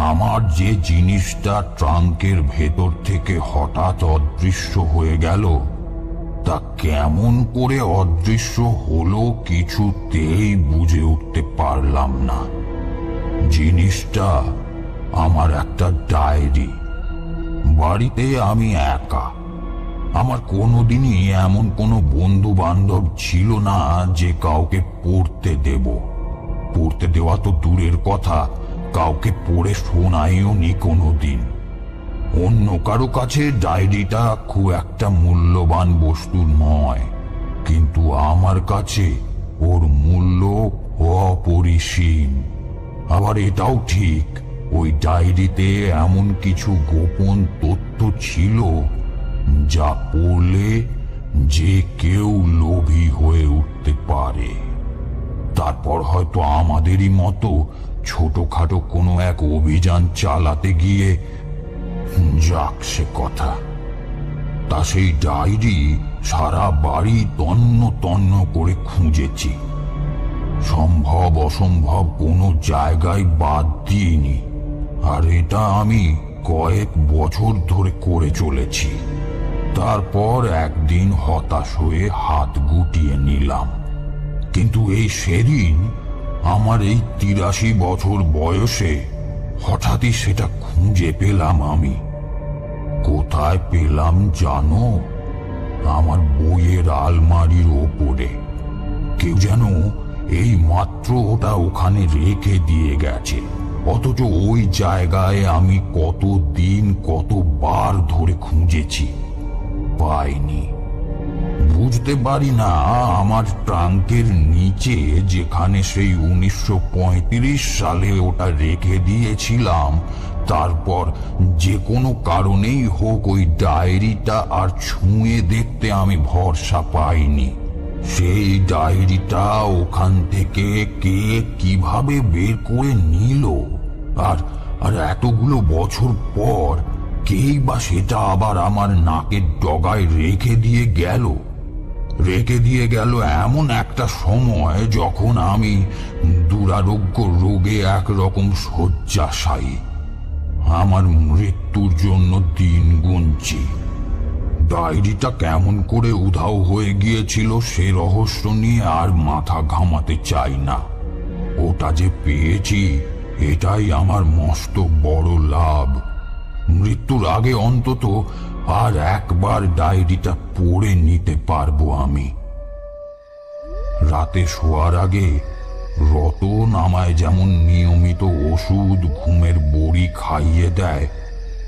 আমার যে জিনিসটা ট্রাঙ্কের ভেতর থেকে হঠাৎ অদৃশ্য হয়ে গেল, তা কেমন করে অদৃশ্য হলো কিছুতেই বুঝে উঠতে পারলাম না। জিনিসটা আমার একটা ডায়েরি। বাড়িতে আমি একা। আমার কোনোদিনই এমন কোনো বন্ধু বান্ধব ছিল না যে কাউকে পড়তে দেব। পড়তে দেওয়া তো দূরের কথা, কাউকে পড়ে শোনাইও নি কোনোদিন। অন্য কারো কাছে ডায়েরিটা খুব একটা মূল্যবান বস্তু নয়, কিন্তু আমার কাছে ওর মূল্য অপরিসীম। আবার এটাও ঠিক, ওই ডায়েরিতে এমন কিছু গোপন তথ্য ছিল যা পড়লে যে কেউ লোভী হয়ে উঠতে পারে। তারপর হয়তো আমাদেরই মতো ছোটখাটো কোনো এক অভিযান চালাতে গিয়ে, যাক সে কথা। তা সেই ডায়েরি সারা বাড়ি তন্ন তন্ন করে খুঁজেছি, সম্ভব অসম্ভব কোনো জায়গায় বাদ দিইনি। আর এটা আমি কয়েক বছর ধরে করে চলেছি। তারপর একদিন হতাশ হয়ে হাত গুটিয়ে নিলাম। কিন্তু এই সেদিন আমার এই ৮৩ বছর বয়সে হঠাৎই সেটা খুঁজে পেলাম। আমি কোথায় পেলাম জানো? আমার বইয়ের আলমারির ওপরে। কেউ যেন এই মাত্র ওটা ওখানে রেখে দিয়ে গেছে, অথচ ওই জায়গায় আমি কতদিন কতবার ধরে খুঁজেছি, পাইনি। বুঝতে পারি না আমার ট্রাঙ্কের নিচে, যেখানে সেই ১৯৩৫ সালে ওটা রেখে দিয়েছিলাম, তারপর যে কোনো কারণেই হোক ওই ডায়েরিটা আর ছুঁয়ে দেখতে আমি ভরসা পাইনি। সেই ডায়েরিটা ওখান থেকে কে কিভাবে বের করে নিল, আর আর এতগুলো বছর পর কেই বা সেটা আবার আমার নাকের ডগায় রেখে দিয়ে গেল এমন একটা সময় যখন আমি দুরারোগ্য রোগে একরকম শয্যাশায়ী, আমার মৃত্যুর জন্য দিন গুনছি। ডায়েরিটা কেমন করে উধাও হয়ে গিয়েছিল সে রহস্য নিয়ে আর মাথা ঘামাতে চাই না। ওটা যে পেয়েছি এটাই আমার মস্ত বড় লাভ। মৃত্যুর আগে অন্তত আর একবার ডায়েরিটা পড়ে নিতে পারবো আমি। রাতে শোয়ার আগে রতন আমায় যেমন নিয়মিত ওষুধ, ঘুমের বড়ি খাইয়ে দেয়,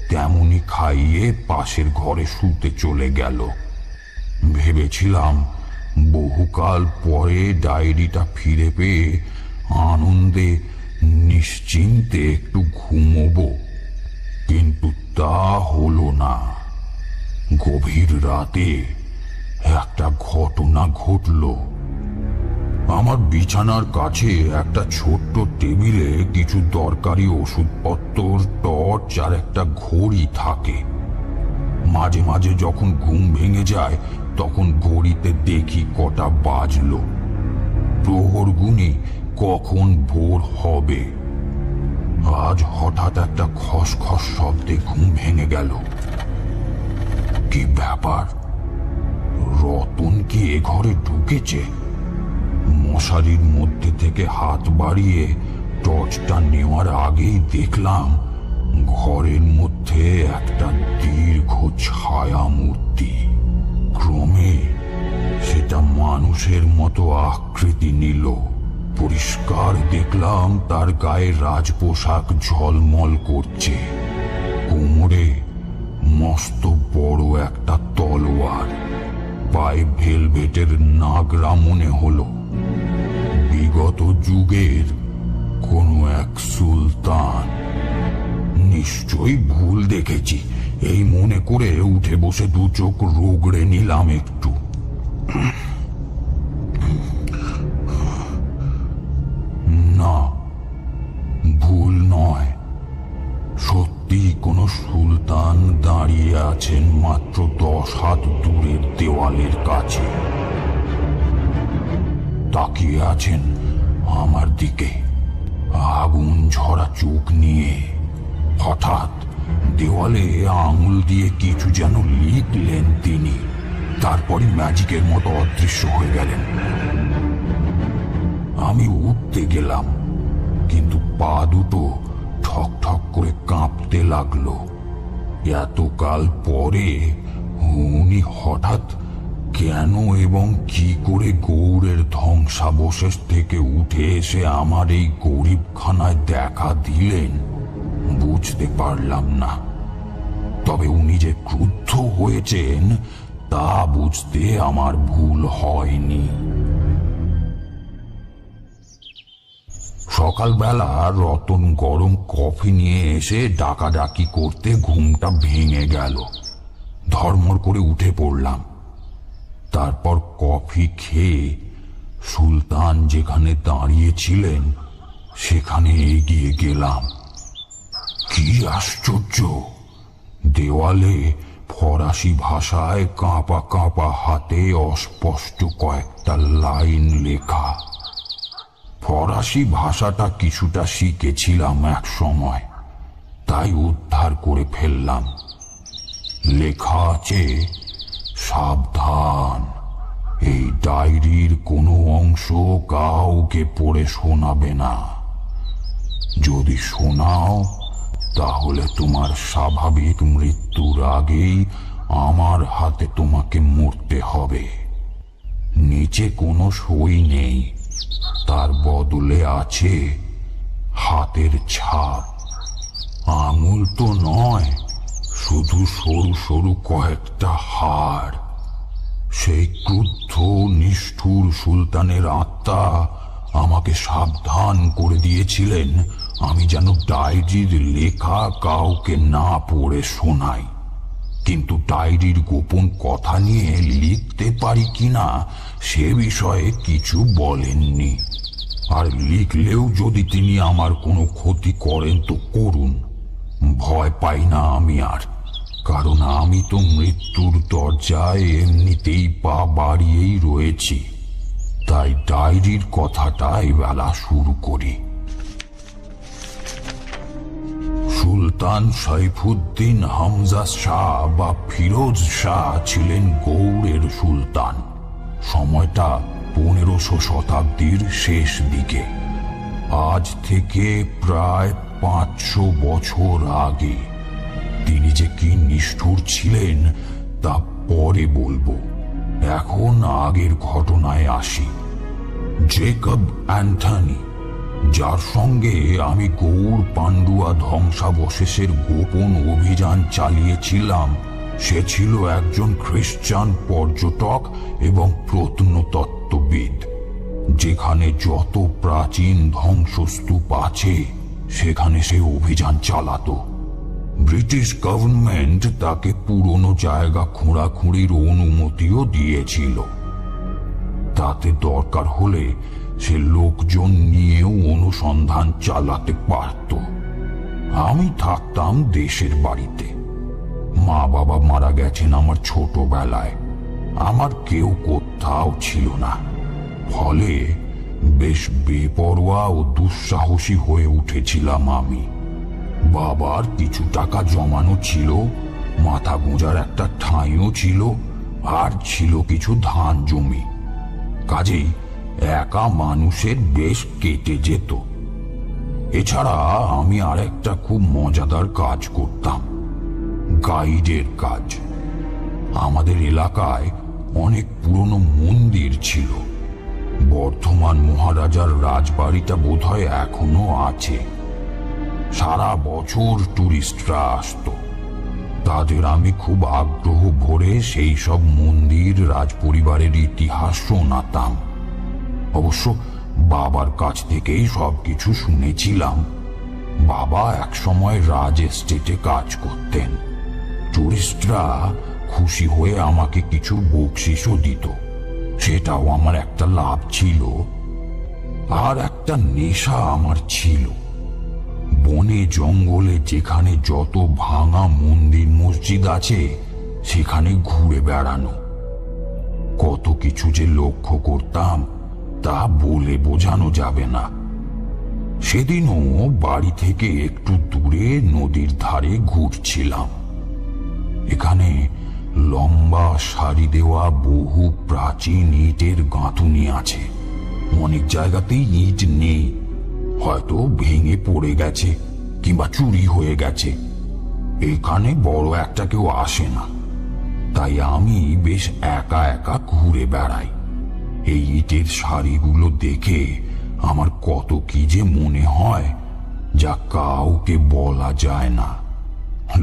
তেমনি খাইয়ে পাশের ঘরে শুতে চলে গেল। ভেবেছিলাম বহুকাল পরে ডায়েরিটা ফিরে পেয়ে আনন্দে নিশ্চিন্তে একটু ঘুমোবো, কিন্তু তা হলো না। গভীর রাতে একটা ঘটনা ঘটল। আমার বিছানার কাছে একটা ছোট্ট টেবিলে কিছু দরকারি ওষুধপত্র, টর্চ আর একটা ঘড়ি থাকে। মাঝে মাঝে যখন ঘুম ভেঙে যায় তখন ঘড়িতে দেখি কটা বাজলো। প্রহর গুনি কখন ভোর হবে। আজ হঠাৎ একটা খসখস শব্দে ঘুম ভেঙে গেল। কি ব্যাপার? রতন কি এ ঘরে ঢুকেছে? মশারির মধ্যে থেকে হাত বাড়িয়ে টর্চটা নেওয়ার আগেই দেখলাম ঘরের মধ্যে একটা দীর্ঘ ছায়া মূর্তি। ক্রমে সেটা মানুষের মতো আকৃতি নিল। পরিষ্কার দেখলাম তার গায়ে রাজপোশাক ঝলমল করছে, কোমরে মস্ত বড় একটা তলোয়ার, পায়ে ভেলভেটের নাগরা মনে হলো। বিগত যুগের কোনো এক সুলতান। নিশ্চয়ই ভুল দেখেছি, এই মনে করে উঠে বসে দু চোখ রোগড়ে নিলাম একটু। না, ভুল নয়, সত্যি কোনো সুলতান দাঁড়িয়ে আছেন মাত্র ১০ হাত দূরের দেওয়ালের কাছে। তাকিয়ে আছেন আমার দিকে আগুন ঝরা চোখ নিয়ে। হঠাৎ দেওয়ালে আঙুল দিয়ে কিছু যেন লিখলেন তিনি, তারপরে ম্যাজিকের মতো অদৃশ্য হয়ে গেলেন। আমি উঠতে গেলাম, কিন্তু পা দুটো ঠক ঠক করে কাঁপতে লাগলো। এতকাল পরে উনি হঠাৎ কেন এবং কি করে গৌড়ের ধ্বংসাবশেষ থেকে উঠে এসে আমার এই গরিবখানায় দেখা দিলেন বুঝতে পারলাম না। তবে উনি যে ক্রুদ্ধ হয়েছেন তা বুঝতে আমার ভুল হয়নি। সকালবেলা রতন গরম কফি নিয়ে এসে ডাকাডাকি করতে ঘুমটা ভেঙে গেল। ধর্মর করে উঠে পড়লাম। তারপর কফি খেয়ে সুলতান যেখানে দাঁড়িয়েছিলেন সেখানে এগিয়ে গেলাম। কি আশ্চর্য! দেওয়ালে ফরাসি ভাষায় কাঁপা কাঁপা হাতে অস্পষ্ট কয়েকটা লাইন লেখা। ফরাসি ভাষাটা কিছুটা শিখেছিলাম এক সময়, তাই উদ্ধার করে ফেললাম। লেখা আছে, সাবধান, এই ডায়েরির কোনো অংশ কাউকে পড়ে শোনাবে না। যদি শোনাও তাহলে তোমার স্বাভাবিক মৃত্যুর আগেই আমার হাতে তোমাকে মরতে হবে। নিচে কোনো সই নেই, তার বদলে আছে হাতের ছাপ। আঙুল তো নয়, শুধু সরু সরু কয়েকটা হাড়। সেই ক্রুদ্ধ নিষ্ঠুর সুলতানের আত্মা আমাকে সাবধান করে দিয়েছিলেন আমি যেন ডায়েরির লেখা কাউকে না পড়ে শোনাই। কিন্তু ডায়েরির গোপন কথা নিয়ে লিখতে পারি কিনা সে বিষয়ে কিছু বলেননি। আর লিখলেও যদি তিনি আমার কোনো ক্ষতি করেন তো করুন, ভয় পাই না আমি আর। কারণ আমি তো মৃত্যুর দরজায় এমনিতেই পা বাড়িয়েই রয়েছি। তাই ডায়েরির কথাটা এবেলা শুরু করি। সুলতান সাইফুদ্দিন হামজা শাহ বা ফিরোজ শাহ ছিলেন গৌড়ের সুলতান। সময়টা 1500 শতাব্দীর শেষ দিকে, আজ থেকে প্রায় 500 বছর আগে। তিনি যে কি নিষ্ঠুর ছিলেন তা পরে বলবো, এখন আগের ঘটনায় আসি। জেকব অ্যান্টনি, যার সঙ্গে আমি গৌড় পান্ডুয়া ধ্বংসাবশেষের গোপন অভিযান চালিয়েছিলাম, সে ছিল একজন খ্রিস্টান পর্যটক এবং প্রত্নতত্ত্ববিদ। যেখানে যত প্রাচীন ধ্বংসস্তূপ আছে সেখানে সে অভিযান চালাতো। ব্রিটিশ গভর্নমেন্ট তাকে পুরনো জায়গা খোঁড়াখুঁড়ির অনুমতিও দিয়েছিল। তাতে দরকার হলে সে লোকজন নিয়েও অনুসন্ধান চালাতে পারত। আমি থাকতাম দেশের বাড়িতে। মা বাবা মারা গেছেন আমার ছোটবেলায়। আমার কেউ কোথাও ছিল না। ফলে বেশ বেপরোয়া ও দুঃসাহসী হয়ে উঠেছিলাম আমি। বাবার কিছু টাকা জমানো ছিল, মাথা গোঁজার একটা ঠাঁইও ছিল, আর ছিল কিছু ধান জমি। কাজেই একা মানুষের বেশ কেটে যেত। এছাড়া আমি আর একটা খুব মজাদার কাজ করতাম, গাইডের কাজ। আমাদের এলাকায় অনেক পুরনো মন্দির ছিল। বর্ধমান মহারাজার রাজবাড়িটা বোধহয় এখনো আছে। সারা বছর টুরিস্টরা আসতো। তাদের আমি খুব আগ্রহ ভরে সেই সব মন্দির, রাজপরিবারের ইতিহাস শোনাতাম। অবশ্য বাবার কাছ থেকেই সবকিছু শুনেছিলাম। বাবা একসময় রাজ এস্টেটে কাজ করতেন। টুরিস্টরা খুশি হয়ে আমাকে কিছু বকশিশও দিত। সেটাও আমার একটা লাভ ছিল। আর একটা নেশা আমার ছিল, বনে জঙ্গলে যেখানে যত ভাঙা মন্দির মসজিদ আছে সেখানে ঘুরে বেড়ানো। কত কিছু যে লক্ষ্য করতাম তা বলে বোঝানো যাবে না। সেদিনও বাড়ি থেকে একটু দূরে নদীর ধারে ঘুরছিলাম। এখানে লম্বা সারি দেওয়া বহু প্রাচীন ইটের গাঁথুনি আছে। অনেক জায়গাতেই ইট নেই, হয়তো ভেঙে পড়ে গেছে কিংবা চুরি হয়ে গেছে। এখানে বড় একটা কেউ আসে না, তাই আমি বেশ একা একা ঘুরে বেড়াই। এই ইটের সারিগুলো দেখে আমার কত কি যে মনে হয়, যা কাউকে বলা যায় না।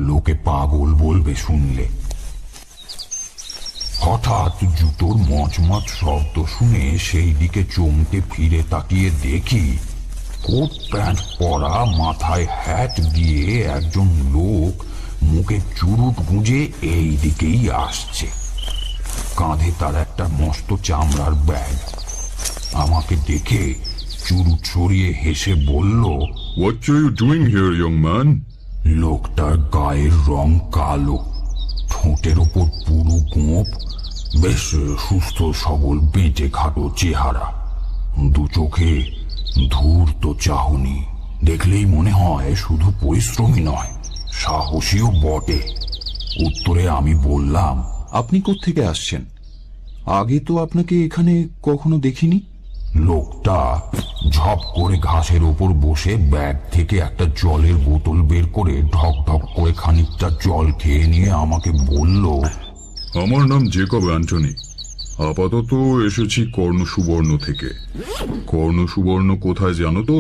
লোকে পাগল বলবে শুনলে। হঠাৎ জুতোর মচমচ শব্দ শুনে সেই দিকে চমকে ফিরে তাকিয়ে দেখি কোট প্যান্ট পরা, মাথায় হ্যাট দিয়ে একজন লোক মুখে চুরুট গুঁজে এই দিকেই আসছে। কাঁধে তার একটা মস্ত চামড়ার ব্যাগ। আমাকে দেখে চুরুট সরিয়ে হেসে বলল, What are you doing here, young man? লোকটার গায়ের রং কালো, ঠোঁটের ওপর পুরু গোঁপ, বেশ সুস্থ সবল বেঁচে খাটো চেহারা, দু চোখে ধূর্ত চাহনি। দেখলেই মনে হয় শুধু পরিশ্রমী নয়, সাহসীও বটে। উত্তরে আমি বললাম, আপনি কোত্থেকে আসছেন? আগে তো আপনাকে এখানে কখনো দেখিনি। লোকটা ঝপ করে ঘাসের ওপর বসে ব্যাগ থেকে একটা জলের বোতল বের করে ঢক ঢক করে খানিকটা জল খেয়ে নিয়ে আমাকে বলল, আমার নাম জেকব অ্যান্টনি। আপাতত এসেছি কর্ণসুবর্ণ থেকে। কর্ণসুবর্ণ কোথায় জানো তো?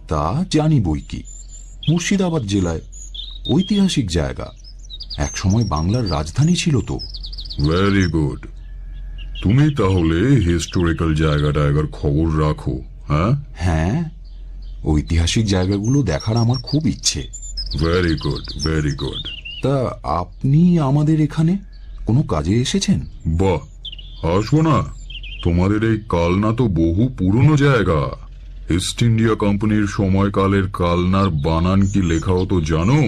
তা জানি বই কি, মুর্শিদাবাদ জেলায়, ঐতিহাসিক জায়গা। একসময় বাংলার রাজধানী ছিল তো। Very good. তুমি তাহলে হিস্টোরিক্যাল জায়গাটা একবার খবর রাখো। হ্যাঁ হ্যাঁ, ঐতিহাসিক জায়গাগুলো দেখার আমার খুব ইচ্ছে। Very good, very good. তা আপনি আমাদের এখানে কোনো কাজে এসেছেন? বাহ, আসবো না। তোমাদের এই কালনা তো বহু পুরনো জায়গা। ইস্ট ইন্ডিয়া কোম্পানির সময়কালের কালনার বানান কি লেখা হতো জানো?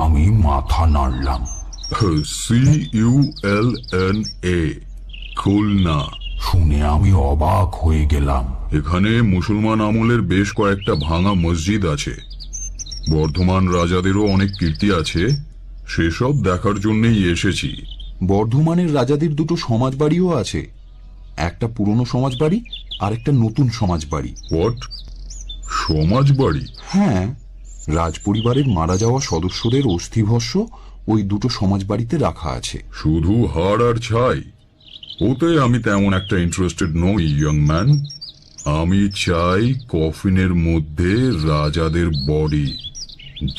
আমি মাথা নাড়লাম। CULNA, খুলনা। শুনে আমি অবাক হয়ে গেলাম। এখানে মুসলমান আমলের বেশ কয়েকটা ভাঙা মসজিদ আছে। বর্ধমান রাজাদেরও অনেক কীর্তি আছে। সেসব দেখার জন্যই এসেছি। বর্ধমানের রাজাদের দুটো সমাজবাড়িও আছে, একটা পুরনো সমাজবাড়ি আর একটা নতুন সমাজবাড়ি। হোয়াট? সমাজবাড়ি? হ্যাঁ, রাজপরিবারের মারা যাওয়া সদস্যদের অস্থিভস্য ওই দুটো সমাজবাড়িতে রাখা আছে। শুধু হাড় আর ছাই? ওতে আমি তেমন একটা ইন্টারেস্টেড নই, ইয়ং ম্যান। আমি চাই কফিনের মধ্যে রাজাদের বডি,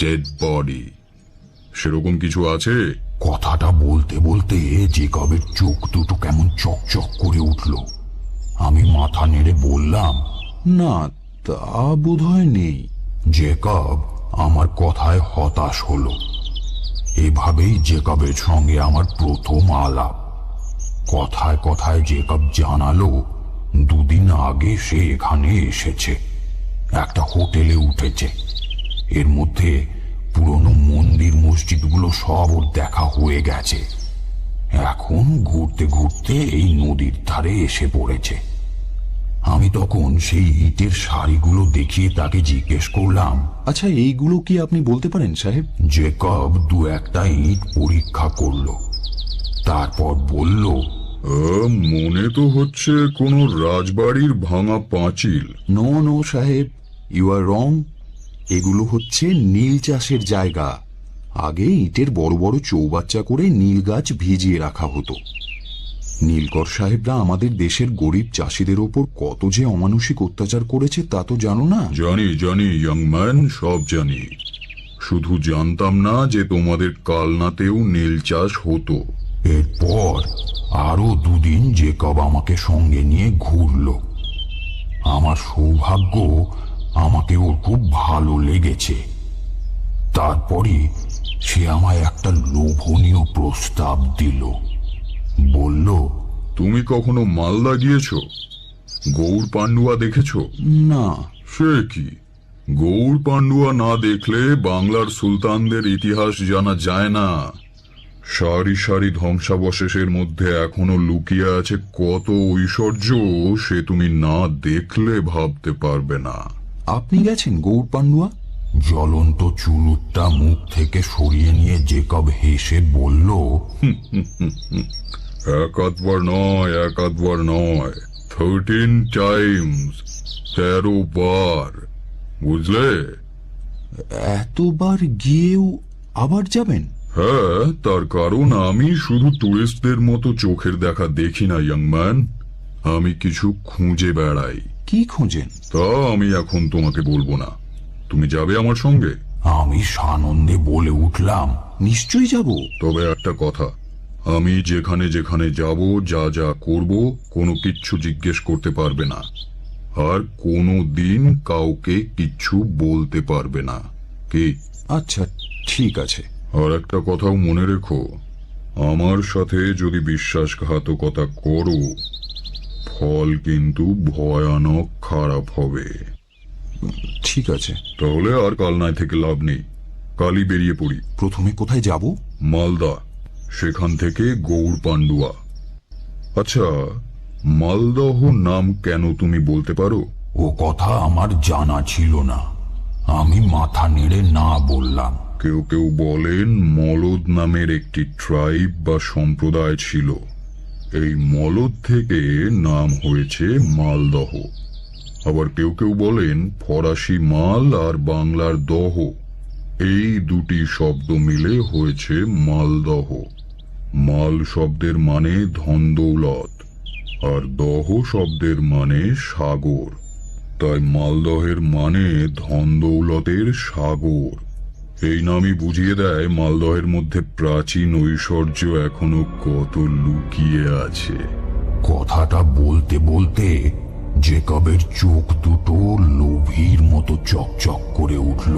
ডেড বডি। সেরকম কিছু আছে? কথাটা বলতে বলতে জেকবের চোখ দুটো কেমন চকচক করে উঠল। আমি মাথা নেড়ে বললাম, না, তা বোধহয় নেই। জেকব আমার কথায় হতাশ হলো। এভাবেই জেকবের সঙ্গে আমার প্রথম আলাপ। কথায় কথায় জেকব জানালো, দুদিন আগে সে এখানে এসেছে, একটা হোটেলে উঠেছে। এর মধ্যে পুরনো মন্দির মসজিদগুলো সব ওর দেখা হয়ে গেছে। এখন ঘুরতে ঘুরতে এই নদীর ধারে এসে পড়েছে। আমি তখন সেই ইটের সারিগুলো দেখিয়ে তাকে জিজ্ঞেস করলাম, আচ্ছা, এইগুলো কি আপনি বলতে পারেন সাহেব? জেকব দু একটা ইট পরীক্ষা করলো, তারপর বলল, মনে তো হচ্ছে কোনো রাজবাড়ির ভাঙা পাঁচিল। নো নো সাহেব, ইউ আর রং। এগুলো হচ্ছে নীল চাষের জায়গা। আগে ইটের বড় বড় চৌবাচ্চা করে নীল গাছ ভিজিয়ে রাখা হতো। নীলকর সাহেবরা আমাদের দেশের গরিব চাষিদের ওপর কত যে অমানুষিক অত্যাচার করেছে তা তো জানো না? জানি জানি ইয়ং ম্যান, সব জানি। শুধু জানতাম না যে তোমাদের কালনাতেও নীল চাষ হতো। এরপর আরো দুদিন জেকব আমাকে সঙ্গে নিয়ে ঘুরল। আমার সৌভাগ্য, আমাকে ওর খুব ভালো লেগেছে। তারপরে সে আমায় একটা লোভনীয় প্রস্তাব দিল। বলল, তুমি কখনো মালদা গিয়েছ? গৌড় পান্ডুয়া দেখেছ? না। সে কি, গৌড় পান্ডুয়া না দেখলে বাংলার সুলতানদের ইতিহাস জানা যায় না। সারি সারি ধ্বংসাবশেষের মধ্যে এখনো লুকিয়ে আছে কত ঐশ্বর্য, সে তুমি না দেখলে ভাবতে পারবে না। আপনি গেছেন গৌর পান্ডুয়া? জ্বলন্ত চুলুটটা মুখ থেকে সরিয়ে নিয়ে জেকব হেসে বলল, একাধবার নয়, একাধবার নয়, 13 টাইমস, 13 বার, বুঝলে? এতবার গিয়েও আবার যাবেন? হ্যাঁ, তার কারণ আমি শুধু টুরিস্টদের মতো চোখের দেখা দেখি না, ইয়াং ম্যান। আমি কিছু খুঁজে বেড়াই। কি খোঁজেন? তা আমি এখন তোমাকে বলবো না। তুমি যাবে আমার সঙ্গে? আমি সানন্দে বলে উঠলাম, নিশ্চয়ই যাব। তবে একটা কথা, আমি যেখানে যেখানে যাব, যা যা করব, কোনো কিচ্ছু জিজ্ঞেস করতে পারবে না, আর কোনো দিন কাউকে কিচ্ছু বলতে পারবে না। কি? আচ্ছা, ঠিক আছে। আর একটা কথাও মনে রেখো, আমার সাথে যদি বিশ্বাসঘাতকতা করো, ফল কিন্তু ভয়ানক খারাপ হবে। ঠিক আছে। তাহলে আর কালনায় থেকে লাভ নেই, কালই বেরিয়ে পড়ি। প্রথমে কোথায় যাব? মালদা, সেখান থেকে গৌর পান্ডুয়া। আচ্ছা, মালদহ নাম কেন তুমি বলতে পারো? ও কথা আমার জানা ছিল না। আমি মাথা নেড়ে না বললাম। কেউ কেউ বলেন মলদ নামের একটি ট্রাইব বা সম্প্রদায় ছিল, এই মলদ থেকে নাম হয়েছে মালদহ। আবার কেউ কেউ বলেন ফরাসি মাল আর বাংলার দহ, এই দুটি শব্দ মিলে হয়েছে মালদহ। মাল শব্দের মানে ধন দৌলত, আর দহ শব্দের মানে সাগর, তাই মালদহের মানে ধন দৌলতের সাগর। এই নামই বুঝিয়ে দেয় মালদহের মধ্যে প্রাচীন ঐশ্বর্য এখনো কত লুকিয়ে আছে। কথাটা বলতে বলতে জেকবের চোখ দুটো লোভীর মতো চকচক করে উঠল।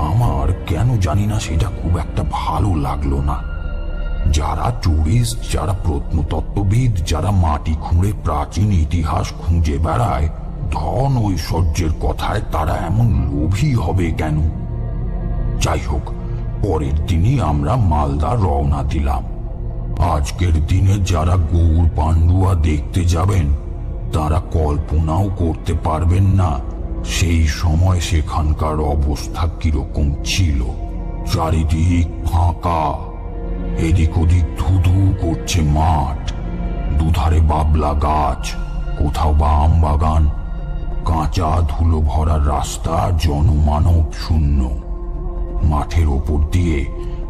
আমার কেন জানি না সেটা খুব একটা ভালো লাগলো না। যারা টুরিস্ট, যারা প্রত্নতত্ত্ববিদ, যারা মাটি খুঁড়ে প্রাচীন ইতিহাস খুঁজে বেড়ায়, ধন ঐশ্বর্যের কথায় তারা এমন লোভী হবে কেন? যাই হোক, পরের দিনই আমরা মালদা রওনা দিলাম। আজকের দিনে যারা গৌর পান্ডুয়া দেখতে যাবেন, তারা কল্পনাও করতে পারবেন না সেই সময় সেখানকার অবস্থা কিরকম ছিল। চারিদিক ফাঁকা, এদিক ওদিক ধুধু করছে মাঠ, দুধারে বাবলা গাছ, কোথাও বা আম বাগান, কাঁচা ধুলো ভরা রাস্তা, জনমানব শূন্য। মাঠের ওপর দিয়ে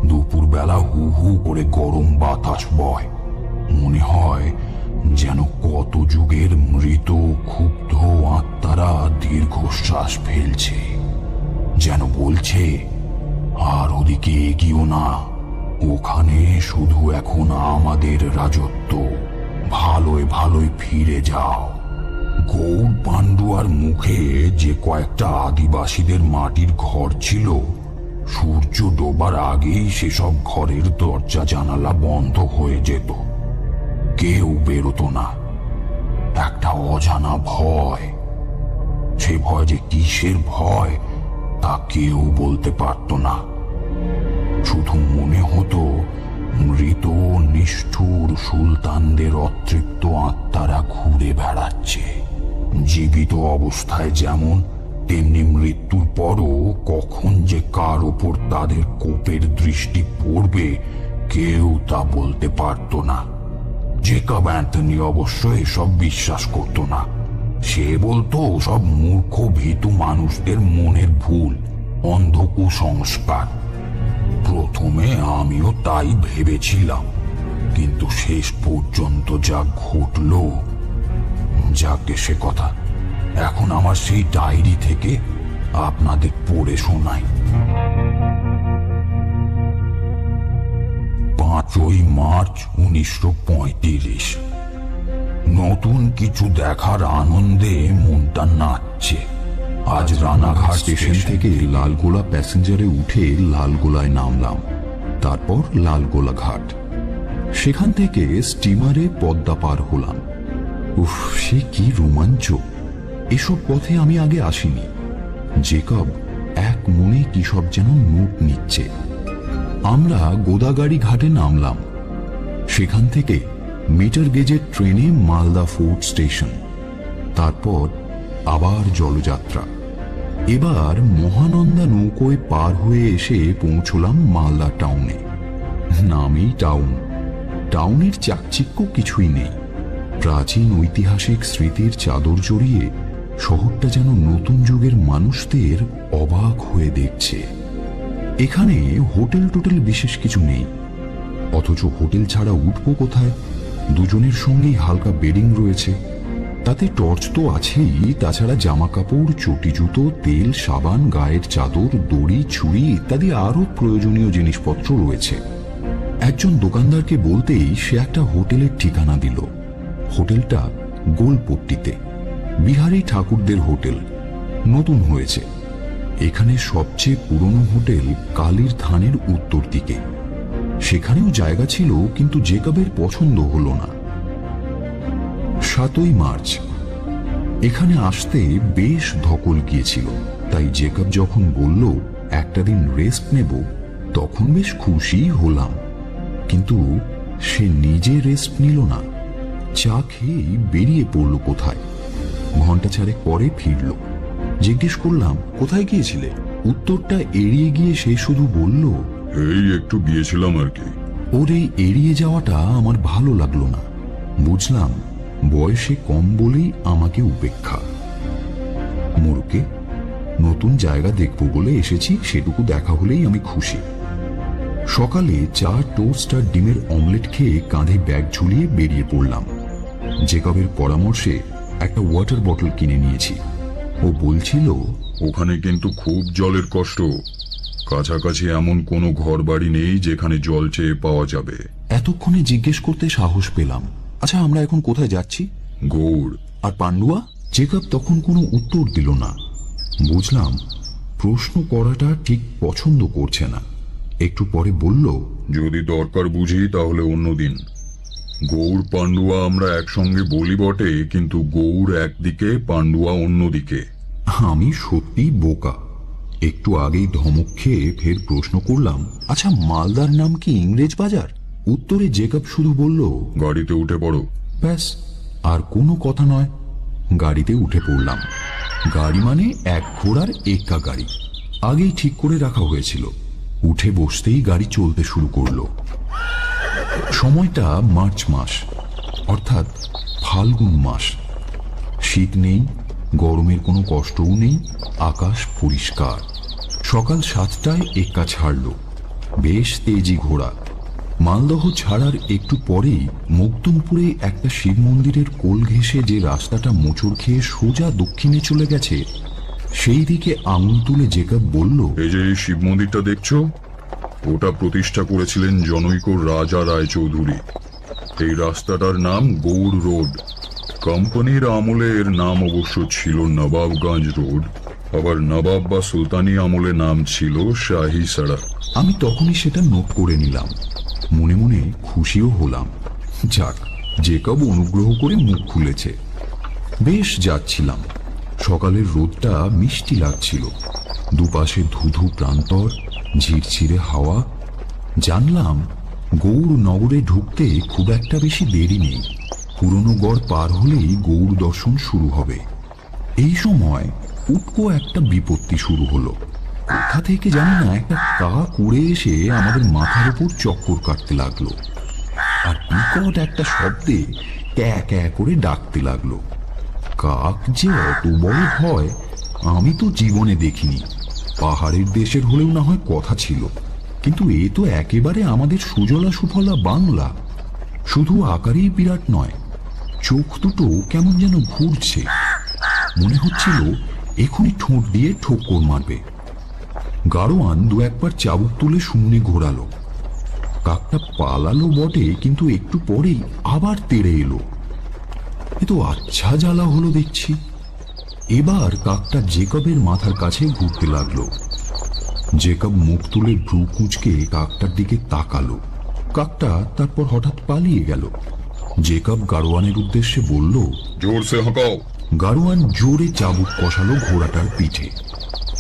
দুপুরবেলা হু হু করে গরম বাতাস বয়। মনে হয় যেন কত যুগের মৃত ক্ষুব্ধ আত্মারা দীর্ঘশ্বাস ফেলছে, যেন বলছে আর ওদিকে এগিয়েও না, ওখানে শুধু এখন আমাদের রাজত্ব, ভালোয় ভালোয় ফিরে যাও। গৌর পান্ডুয়ার মুখে যে কয়েকটা আদিবাসীদের মাটির ঘর ছিল, সূর্য ডোবার আগেই সেসব ঘরের দরজা জানালা বন্ধ হয়ে যেত, কেউ বেরোতো না। একটা অজানা ভয়, সে ভয় যে কিসের ভয় তা কেউ বলতে পারত না। শুধু মনে হতো মৃত নিষ্ঠুর সুলতানদের অতৃপ্ত আত্মারা ঘুরে বেড়াচ্ছে। জীবিত অবস্থায় যেমন, তেমনি মৃত্যুর পরও কখন যে কার ওপর তাদের কোপের দৃষ্টি পড়বে কেউ তা বলতে পারত না। জেকব অ্যান্থনি অবশ্য এসব বিশ্বাস করত না। সে বলতো সব মূর্খ ভীতু মানুষদের মনের ভুল, অন্ধ কুসংস্কার। প্রথমে আমিও তাই ভেবেছিলাম, কিন্তু শেষ পর্যন্ত যা ঘটল, যাকে সে কথা এখন আমার সেই ডায়েরি থেকে আপনাদের পড়ে শোনাই। 5ই মার্চ 1935। নতুন কিছু দেখার আনন্দে মনটা নাচছে। আজ রানাঘাট স্টেশন থেকে লালগোলা প্যাসেঞ্জারে উঠে লালগোলায় নামলাম, তারপর লালগোলা ঘাট। সেখান থেকে স্টিমারে পদ্মা পার হলাম। উফ, সে কি রোমাঞ্চ! এসব পথে আমি আগে আসিনি। জেকব এক মনে কি সব যেন নোট নিচ্ছে। আমরা গোদাগাড়ি ঘাটে নামলাম। সেখান থেকে মিটার গেজের ট্রেনে মালদা ফোর্ট স্টেশন, তারপর আবার জলযাত্রা। এবার মহানন্দা নৌকোয় পার হয়ে এসে পৌঁছলাম মালদা টাউনে। নামেই টাউন, টাউনের চাকচিক্য কিছুই নেই। প্রাচীন ঐতিহাসিক স্মৃতির চাদর জড়িয়ে শহরটা যেন নতুন যুগের মানুষদের অবাক হয়ে দেখছে। এখানে হোটেল টোটেল বিশেষ কিছু নেই, অথচ হোটেল ছাড়া উঠবো কোথায়? দুজনের সঙ্গেই হালকা বেডিং রয়েছে, তাতে টর্চ তো আছেই, তাছাড়া জামা কাপড়, চটি জুতো, তেল, সাবান, গায়ের চাদর, দড়ি, ছুরি ইত্যাদি আরো প্রয়োজনীয় জিনিসপত্র রয়েছে। একজন দোকানদারকে বলতেই সে একটা হোটেলের ঠিকানা দিল। হোটেলটা গোলপট্টিতে, বিহারি ঠাকুরদের হোটেল, নতুন হয়েছে। এখানে সবচেয়ে পুরনো হোটেল কালীর থানের উত্তর দিকে। সেখানেও জায়গা ছিল, কিন্তু জেকবের পছন্দ হলো না। 7ই মার্চ এখানে আসতে বেশ ধকল গিয়েছিল, তাই জেকব যখন বলল একটা দিন রেস্ট নেব, তখন বেশ খুশি হলাম। কিন্তু সে নিজে রেস্ট নিল না, চা খেয়েই বেরিয়ে পড়ল কোথায়। ঘন্টা চারেক পরে ফিরল। জিজ্ঞেস করলাম, কোথায় গিয়েছিলে? উত্তরটা এড়িয়ে গিয়ে সে শুধু বলল, এই একটু গিয়েছিলাম আর কি। ওর এই এড়িয়ে যাওয়াটা আমার ভালো লাগলো না। বুঝলাম বয়সে কম বলেই আমাকে উপেক্ষা। মোরকে নতুন জায়গা দেখবো বলে এসেছি, সেটুকু দেখা হলেই আমি খুশি। সকালে চা, টোস্ট আর ডিমের অমলেট খেয়ে কাঁধে ব্যাগ ঝুলিয়ে বেরিয়ে পড়লাম। জেকবের পরামর্শে একটা ওয়াটার বটল কিনে নিয়েছি। ও বলছিল, ওখানে কিন্তু খুব জলের কষ্ট। কাছাকাছি এমন কোনো ঘর বাড়ি নেই যেখানে জল চেয়ে পাওয়া যাবে। এতক্ষণে জিজ্ঞেস করতে সাহস পেলাম, আচ্ছা আমরা এখন কোথায় যাচ্ছি? গৌড়। আর পান্ডুয়া? জেকব তখন কোনো উত্তর দিল না। বুঝলাম প্রশ্ন করাটা ঠিক পছন্দ করছে না। একটু পরে বলল, যদি দরকার বুঝি তাহলে অন্যদিন। গৌড় পান্ডুয়া আমরা একসঙ্গে বলি বটে, কিন্তু গৌড় একদিকে, পান্ডুয়া অন্যদিকে। আমি সত্যি বোকা। একটু আগেই ধমক খেয়ে ফের প্রশ্ন করলাম, আচ্ছা মালদার নাম কি ইংরেজ বাজার? উত্তরে জেকব শুধু বলল, গাড়িতে উঠে পড়ো। ব্যাস, আর কোনো কথা নয়। গাড়িতে উঠে পড়লাম। গাড়ি মানে এক ঘোড়ার এক্কা গাড়ি, আগেই ঠিক করে রাখা হয়েছিল। উঠে বসতেই গাড়ি চলতে শুরু করলো। সময়টা মার্চ মাস, অর্থাৎ ফাল্গুন মাস। শীত নেই, গরমের কোনো কষ্টও নেই, আকাশ পরিষ্কার। সকাল 7টায় এক্কা ছাড়ল। বেশ তেজি ঘোড়া। মালদহ ছাড়ার একটু পরেই মকদুমপুরে একটা শিব মন্দিরের কোল ঘেঁষে যে রাস্তাটা মোচড় খেয়ে সোজা দক্ষিণে চলে গেছে, সেই দিকে আঙুল তুলে জেকব বলল, এই যে এই শিব মন্দিরটা দেখছো, ওটা প্রতিষ্ঠা করেছিলেন জনৈক রাজা রায়চৌধুরী। এই রাস্তাটার নাম গৌড় রোড। কোম্পানির আমলে এর নাম অবশ্য ছিল নবাবগঞ্জ রোড, আবার নবাব বা সুলতানি আমলে নাম ছিল শাহী সড়ক। আমি তখনই সেটা নোট করে নিলাম। মনে মনে খুশিও হলাম। যাক, জেকব অনুগ্রহ করে মুখ খুলেছে। বেশ যাচ্ছিলাম। সকালের রোদটা মিষ্টি লাগছিল। দুপাশে ধুধু প্রান্তর, ঝিরঝিরে হাওয়া। জানলাম গৌড় নগরে ঢুকতে খুব একটা বেশি দেরি নেই। পুরনো গড় পার হলেই গৌড় দর্শন শুরু হবে। এই সময় উটকো একটা বিপত্তি শুরু হলো। কোথা থেকে জানি না একটা কাক উড়ে এসে আমাদের মাথার উপর চক্কর কাটতে লাগলো, আর বিকট একটা শব্দে ক্যা ক্যা করে ডাকতে লাগলো। কাক যে অত বড় হয় আমি তো জীবনে দেখিনি। পাহাড়ের দেশের হলেও না হয় কথা ছিল, কিন্তু এ তো একেবারে আমাদের সুজলা সুফলা বাংলা। শুধু আকারেই বিরাট নয়, চোখ দুটো কেমন যেন ঘুরছে। মনে হচ্ছিল এখনই ঠোঁট দিয়ে ঠোক্কর মারবে। গাড়োয়ান দু একবার চাবুক তুলে শূন্যে ঘোরালো। কাকটা পালালো বটে, কিন্তু একটু পরেই আবার তেড়ে এলো। এ তো আচ্ছা জ্বালা হলো দেখছি। এবার কাকটা জেকবের মাথার কাছে ঘুরতে লাগলো। জেকব মুখ তুলে ভ্রু কুঁচকে কাকটার দিকে তাকালো। কাকটা তারপর হঠাৎ পালিয়ে গেল। জেকব গাড়োয়ানের উদ্দেশ্যে বলল, জোরসে হাঁকাও। গাড়োয়ান জোরে চাবুক কষালো ঘোড়াটার পিঠে।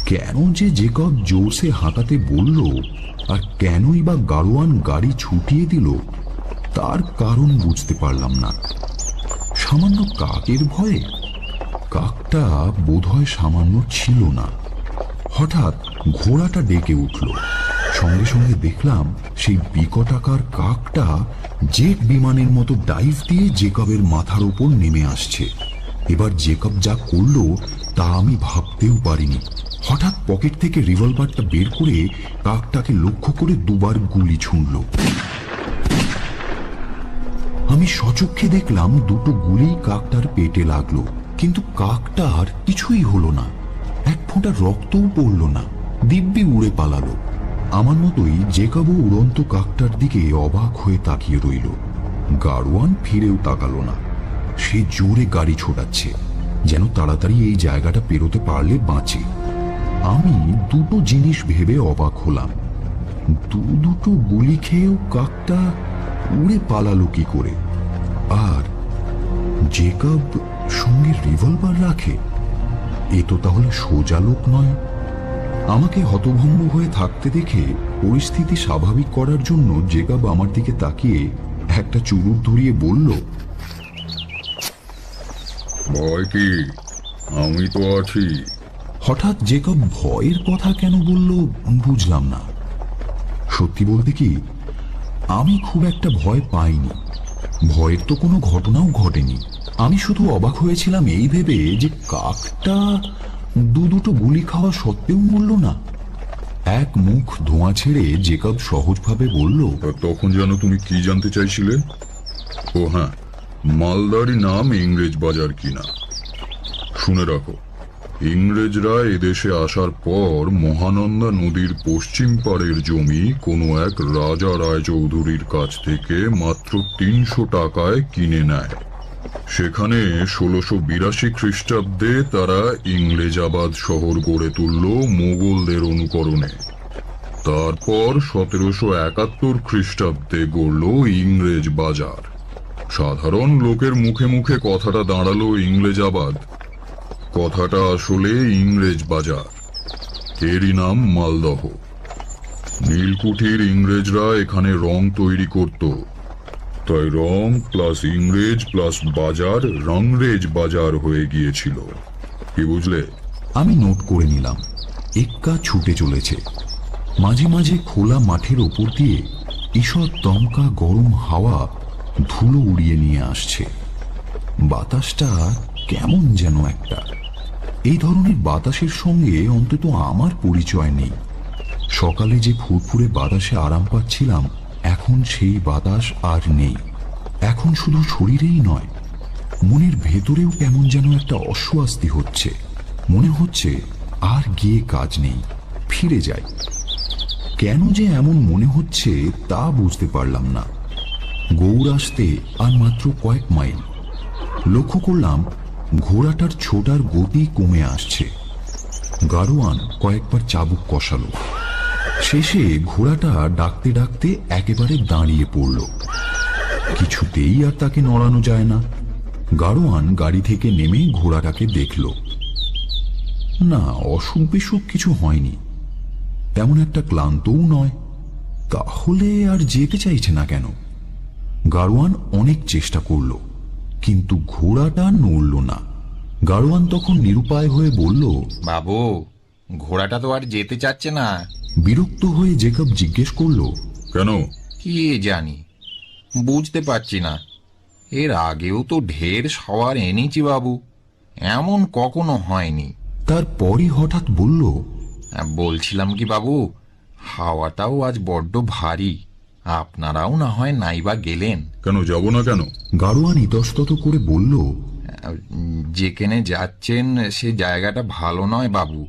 কেন যে জেকব জোরসে হাঁকাতে বলল, আর কেনই বা গাড়োয়ান গাড়ি ছুটিয়ে দিল, তার কারণ বুঝতে পারলাম না। সামান্য কাকের ভয়ে? কাকটা বোধহয় সামান্য ছিল না। হঠাৎ ঘোড়াটা ডেকে উঠল। সঙ্গে সঙ্গে দেখলাম সেই বিকটাকার কাকটা জেট বিমানের মতো ডাইভ দিয়ে জেকবের মাথার উপর নেমে আসছে। এবার জেকব যা করলো তা আমি ভাবতেও পারিনি। হঠাৎ পকেট থেকে রিভলভারটা বের করে কাকটাকে লক্ষ্য করে দুবার গুলি ছুঁড়ল। আমি সচক্ষে দেখলাম দুটো গুলি কাকটার পেটে লাগলো, কিন্তু কাকটার কিছুই হলো না, এক ফোঁটা রক্তও পড়ল না, দিব্যি উড়ে পালালো। আমার মতোই জেকবও উড়ন্ত কাকটার দিকে অবাক হয়ে তাকিয়ে রইল। গাড়োয়ান ফিরেও তাকালো না। সে জোরে গাড়ি ছোটাচ্ছে, যেন তাড়াতাড়ি এই জায়গাটা পেরোতে পারলে বাঁচে। আমি দুটো জিনিস ভেবে অবাক হলাম, দুটো গুলি খেয়েও কাকটা উড়ে পালালো কি করে? আর জেকব সঙ্গে রিভলভার রাখে, এ তো তাহলে সোজা লোক নয়। আমাকে হতভম্ব হয়ে থাকতে দেখে পরিস্থিতি স্বাভাবিক করার জন্য জেকব আমার দিকে তাকিয়ে একটা চুরুট ধরিয়ে বলল, ভয় কি? আমি তো আছি। হঠাৎ জেকব ভয়ের কথা কেন বলল বুঝলাম না। সত্যি বলতে কি, আমি খুব একটা ভয় পাইনি। ভয়ের তো কোনো ঘটনাও ঘটেনি। আমি শুধু অবাক হয়েছিলাম এই ভেবে যে কাকটা দুটো গুলি খাওয়া সত্ত্বেও মরল না। এক মুখ ধোঁয়া ছেড়ে জেকব সহজভাবে বলল, তখন যেন তুমি কি জানতে চাইছিলে? ও হ্যাঁ, মালদারি নাম ইংরেজ বাজার কিনা। শুনে রাখো, ইংরেজরা এদেশে আসার পর মহানন্দা নদীর পশ্চিম পাড়ের জমি কোনো এক রাজা রায়চৌধুরীর কাছ থেকে মাত্র 300 টাকায় কিনে নেয়। সেখানে 1682 খ্রিস্টাব্দে তারা ইংরেজাবাদ শহর গড়ে তুলল মোগলদের অনুকরণে। তারপর 1771 খ্রিস্টাব্দে গড়ল ইংরেজ বাজার। সাধারণ লোকের মুখে মুখে কথাটা দাঁড়ালো ইংরেজাবাদ। কথাটা আসলে ইংরেজ বাজার। এরই নাম মালদহ। নীলকুঠির ইংরেজরা এখানে রং তৈরি করত, তাই রং প্লাস ইংরেজ প্লাস বাজার রংরেজ বাজার হয়ে গিয়েছিল। কি বুঝলে? আমি নোট করে নিলাম। এক্কা ছুটে চলেছে। মাঝে মাঝে খোলা মাঠের ওপর দিয়ে ঈষৎ দমকা গরম হাওয়া ধুলো উড়িয়ে নিয়ে আসছে। বাতাসটা কেমন যেন একটা। এই ধরনের বাতাসের সঙ্গে অন্তত আমার পরিচয় নেই। সকালে যে ফুরফুরে বাতাসে আরাম পাচ্ছিলাম, এখন সেই বাতাস আর নেই। এখন শুধু শরীরেই নয়, মনের ভেতরেও কেমন যেন একটা অস্বস্তি হচ্ছে। মনে হচ্ছে আর গিয়ে কাজ নেই, ফিরে যাই। কেন যে এমন মনে হচ্ছে তা বুঝতে পারলাম না। গৌড় আসতে আর মাত্র কয়েক মাইল। লক্ষ্য করলাম ঘোড়াটার ছোটার গতি কমে আসছে। গাড়োয়ান কয়েকবার চাবুক কষালো। শেষে ঘোড়াটা ডাকতে ডাকতে একেবারে দাঁড়িয়ে পড়ল। কিছুতেই আর তাকে নড়ানো যায় না। গাড়োয়ান গাড়ি থেকে নেমে ঘোড়াটাকে দেখল। না, অসুখ বিসুখ কিছু হয়নি, তেমন একটা ক্লান্তও নয়। তাহলে আর যেতে চাইছে না কেন? গাড়োয়ান অনেক চেষ্টা করল, কিন্তু ঘোড়াটা নড়ল না। গাড়োয়ান তখন নিরুপায় হয়ে বলল, বাবু, ঘোড়াটা তো আর যেতে চাচ্ছে না। বিরক্ত হয়ে জেকব জিজ্ঞেস করল, কেন? কি জানি, বুঝতে পারছি না। এর আগেও তো ঢের সওয়ার এনেছি বাবু, এমন কখনো হয়নি। তারপরই হঠাৎ বলল, বলছিলাম কি বাবু, হাওয়াটাও আজ বড্ড ভারী। আপনারাও না হয় নাইবা গেলেন। কেন যাব না কেন? গাড়োয়ান ইতস্তত করে বলল, যেখানে যাচ্ছেন সে জায়গাটা ভালো নয় বাবু।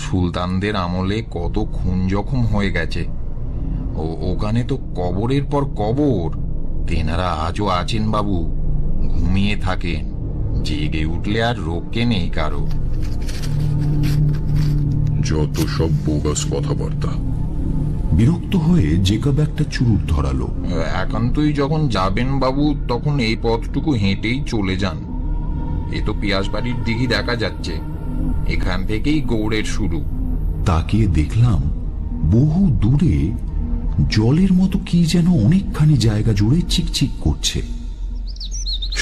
সুলতানদের আমলে কত খুন জখম হয়ে গেছে। ওখানে তো কবরের পর কবর। তেনারা আজও আছেন বাবু, ঘুমিয়ে থাকেন। জেগে উঠলে আর রক্ষে নেই কারো। যত সব বোগাস কথাবার্তা। বিরক্ত হয়ে জেকব একটা চুরুট ধরালো। একান্তই যখন যাবেন বাবু, তখন এই পথটুকু হেঁটেই চলে যান। এ তো পিয়াসবাড়ির দিঘি দেখা যাচ্ছে, এখান থেকেই গৌড়ের শুরু। তাকিয়ে দেখলাম বহু দূরে জলের মতো কি যেন অনেকখানি জায়গা জুড়ে চিকচিক করছে।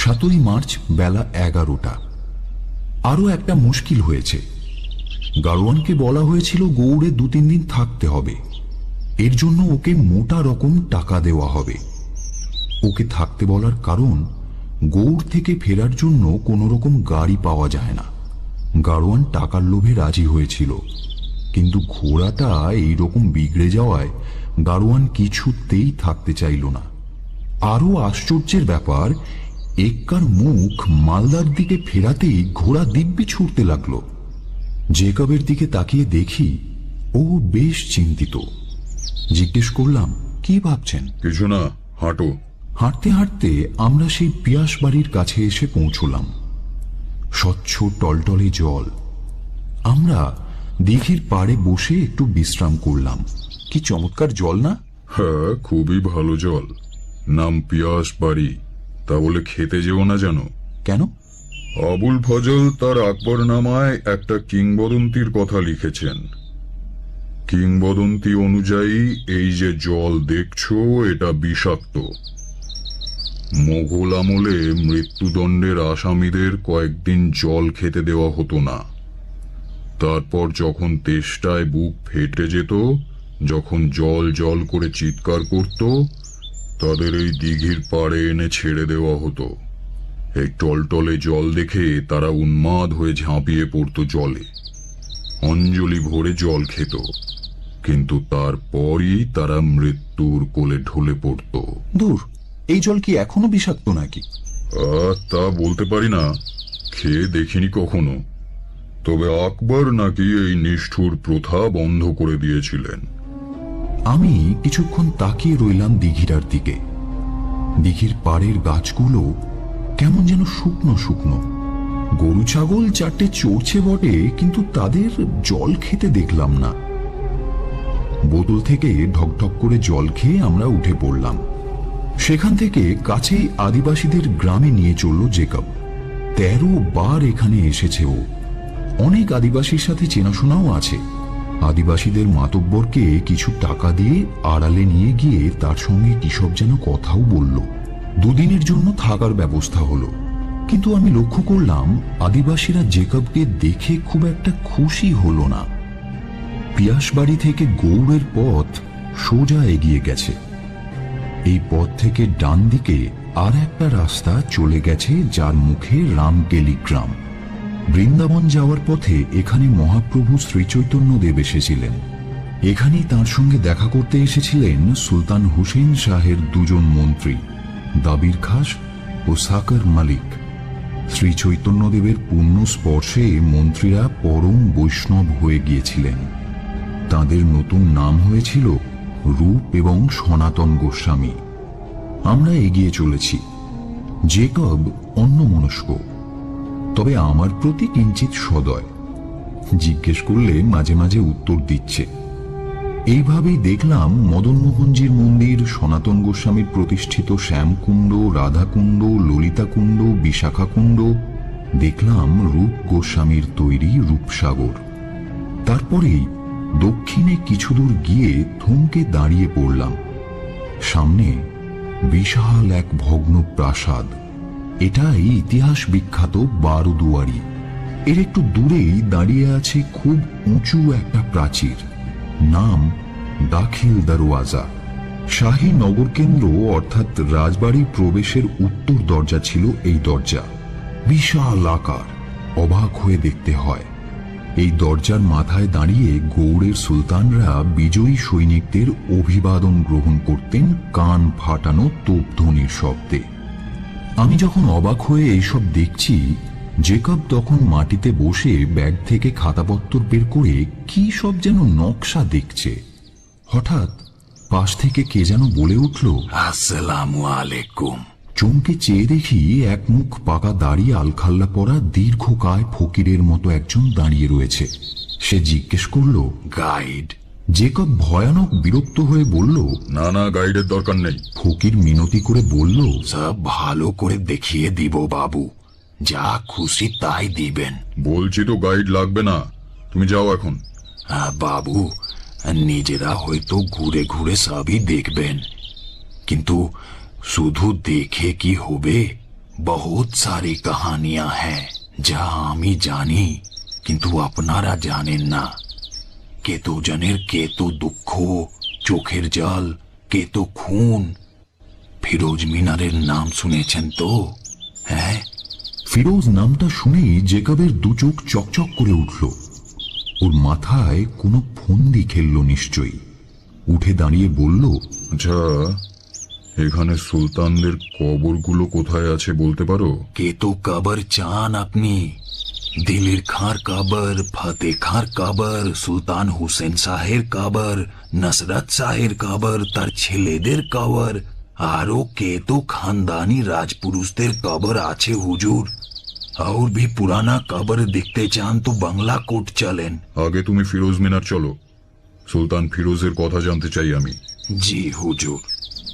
7ই মার্চ বেলা 11টা। আরো একটা মুশকিল হয়েছে, গাড়োয়ানকে বলা হয়েছিল গৌড়ে 2-3 দিন থাকতে হবে, এর জন্য ওকে মোটা রকম টাকা দেওয়া হবে। ওকে থাকতে বলার কারণ গৌড় থেকে ফেরার জন্য কোনো রকম গাড়ি পাওয়া যায় না। গাড়োয়ান টাকার লোভে রাজি হয়েছিল, কিন্তু ঘোড়াটা এইরকম বিগড়ে যাওয়ায় গাড়োয়ান কিছুতেই থাকতে চাইল না। আরো আশ্চর্যের ব্যাপার, এক্কার মুখ মালদার দিকে ফেরাতেই ঘোড়া দিব্যি ছুটতে লাগলো। জেকবের দিকে তাকিয়ে দেখি ও বেশ চিন্তিত। জিজ্ঞেস করলাম, কি ভাবছেন? কিছু না, হাঁটো। হাঁটতে হাঁটতে আমরা সেই পিয়াস বাড়ির কাছে এসে পৌঁছলাম। স্বচ্ছ টলটলে জল। আমরা দিঘির পাড়ে বসে একটু বিশ্রাম করলাম। কি চমৎকার জল না? হ্যাঁ, খুবই ভালো জল। নাম পিয়াস বাড়ি, তা বলে খেতে যেও না জানো। কেন? আবুল ফজল তার আকবরনামায় একটা কিংবদন্তির কথা লিখেছেন। কিংবদন্তি অনুযায়ী এই যে জল দেখছো, এটা বিষাক্ত। মোগল আমলে মৃত্যুদণ্ডের আসামিদের কয়েকদিন জল খেতে দেওয়া হতো না। তারপর যখন তেষ্টায় বুক ফেটে যেত, যখন জল জল করে চিৎকার করত, তাদের এই দিঘির পাড়ে এনে ছেড়ে দেওয়া হতো। এই টলটলে জল দেখে তারা উন্মাদ হয়ে ঝাঁপিয়ে পড়তো জলে, অঞ্জলি ভরে জল খেত, কিন্তু তারপরই তারা মৃত্যুর কোলে ঢলে পড়ত। দূর, এই জল কি এখনো বিষাক্ত নাকি? তা বলতে পারি না, খেয়ে দেখিনি কখনো। তবে আকবর নাকি এই নিষ্ঠুর প্রথা বন্ধ করে দিয়েছিলেন। আমি কিছুক্ষণ তাকিয়ে রইলাম দিঘিটার দিকে। দিঘির পাড়ের গাছগুলো কেমন যেন শুকনো শুকনো। গরু ছাগল 4টে চড়ছে বটে, কিন্তু তাদের জল খেতে দেখলাম না। বোতল থেকে ঢকঢক করে জল খেয়ে আমরা উঠে পড়লাম। সেখান থেকে কাছেই আদিবাসীদের গ্রামে নিয়ে চলল জেকব। 13 বার এখানে এসেছে ও। অনেক আদিবাসীর সাথে চেনাশোনাও আছে। আদিবাসীদের মাতব্বরকে কিছু টাকা দিয়ে আড়ালে নিয়ে গিয়ে তার সঙ্গে কিসব যেন কথাও বলল। 2 দিনের জন্য থাকার ব্যবস্থা হলো, কিন্তু আমি লক্ষ্য করলাম আদিবাসীরা জেকবকে দেখে খুব একটা খুশি হলো না। পিয়াসবাড়ি থেকে গৌড়ের পথ সোজা এগিয়ে গেছে। এই পথ থেকে ডান দিকে আর একটা রাস্তা চলে গেছে, যার মুখে রামকেলি গ্রাম। বৃন্দাবন যাওয়ার পথে এখানে মহাপ্রভু শ্রীচৈতন্যদেব এসেছিলেন। এখানেই তাঁর সঙ্গে দেখা করতে এসেছিলেন সুলতান হুসেন শাহের 2 জন মন্ত্রী, দাবির খাস ও সাকর মালিক। শ্রীচৈতন্যদেবের পুণ্য স্পর্শে মন্ত্রীরা পরম বৈষ্ণব হয়ে গিয়েছিলেন। তাঁদের নতুন নাম হয়েছিল রূপ এবং সনাতন গোস্বামী। আমরা এগিয়ে চলেছি। জেকব অন্যমনস্ক, তবে আমার প্রতি কিঞ্চিত সদয়। জিজ্ঞেস করলে মাঝে মাঝে উত্তর দিচ্ছে। এইভাবেই দেখলাম মদনমোহনজির মন্দির, সনাতন গোস্বামীর প্রতিষ্ঠিত শ্যামকুণ্ড, রাধাকুণ্ড, ললিতাকুণ্ড, বিশাখাকুণ্ড। দেখলাম রূপ গোস্বামীর তৈরি রূপসাগর। তারপরেই দক্ষিণে কিছুদূর গিয়ে থমকে দাঁড়িয়ে পড়লাম। সামনে বিশাল এক ভগ্ন প্রাসাদ। এটাই ইতিহাস বিখ্যাত 12 দুয়ারি। এর একটু দূরেই দাঁড়িয়ে আছে খুব উঁচু একটা প্রাচীর, নাম দাখিল দরওয়াজা। শাহী নগর কেন্দ্র অর্থাৎ রাজবাড়ির প্রবেশের উত্তর দরজা ছিল এই দরজা। বিশাল আকার, অবাক হয়ে দেখতে হয়। এই দরজার মাথায় দাঁড়িয়ে গৌড়ের সুলতানরা বিজয়ী সৈনিকদের অভিবাদন গ্রহণ করতেন কান ফাটানো তোপধ্বনির শব্দে। আমি যখন অবাক হয়ে এইসব দেখছি, জেকব তখন মাটিতে বসে ব্যাগ থেকে খাতাপত্র বের করে কি সব যেন নকশা দেখছে। হঠাৎ পাশ থেকে কে যেন বলে উঠল, আসসালামু আলাইকুম। চমকে চেয়ে দেখি এক মুখ পাকা দাড়ি, আলখাল্লা পরা দীর্ঘকায় ফকিরের মতো একজন দাঁড়িয়ে রয়েছে। সে জিজ্ঞেস করল, গাইড? জেকব ভয়ানক বিরক্ত হয়ে বলল, না না, গাইডের দরকার নেই। ফকির মিনতি করে বলল, সব ভালো করে দেখিয়ে দিব বাবু, যা খুশি তাই দিবেন। বলছি তো গাইড লাগবে না, তুমি যাও এখন। বাবু, নিজেরা হয়তো ঘুরে ঘুরে সবই দেখবেন, কিন্তু শুধু দেখে কি হবে? বহুত সারি কাহানিয়াं हैं যা আমি জানি কিন্তু আপনারা জানেন না কেতজনের কেতো দুঃখ, চোখের জল, কেতো খুন। ফিরোজ মিনারের নাম শুনেছেন তো? হ্যাঁ। ফিরোজ নামটা শুনেই জেকবের দু চোখ চকচক করে উঠল। ওর মাথায় কোনো ফন্দি খেলল নিশ্চয়ই। উঠে দাঁড়িয়ে বলল, আচ্ছা, এখানে সুলতানদের কবরগুলো কোথায় আছে বলতে পারো? কেতো কবর চান আপনি? দিলের খাঁর কবর, ফতে খাঁর কবর, সুলতান হুসেন শাহের কবর, নসরত শাহের কবর, তার ছেলেদের কবর, আরো কেতো খানদানি রাজপুরুষদের কবর আছে হুজুর। और भी पुराना कबर देखते चान तो बांग्ला कोट चलें। আগে তুমি ফিরোজ মিনার চলো, সুলতান ফিরোজের কথা জানতে চাই আমি। जी हुजूर।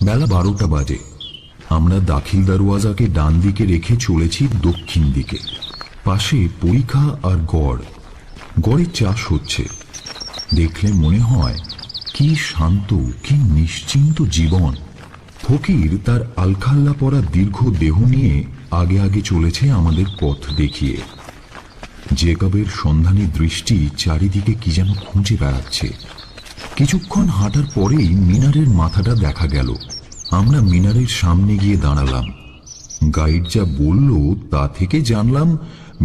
বেলা 12টা বাজে। আমরা দাখিল দরওয়াজাকে ডান দিকে রেখে চলেছি দক্ষিণ দিকে। পাশে পরীক্ষা আর গড়। গড়ে চাষ হচ্ছে। দেখলে মনে হয় কি শান্ত, কি নিশ্চিন্ত জীবন। ফকির তার আলখাল্লা পরা দীর্ঘ দেহ নিয়ে আগে আগে চলেছে আমাদের পথ দেখিয়ে। জেকবের সন্ধানী দৃষ্টি চারিদিকে কি যেন খুঁজে বেড়াচ্ছে। কিছুক্ষণ হাঁটার পরেই মিনারের মাথাটা দেখা গেল। আমরা মিনারের সামনে গিয়ে দাঁড়ালাম। গাইড যা বলল তা থেকে জানলাম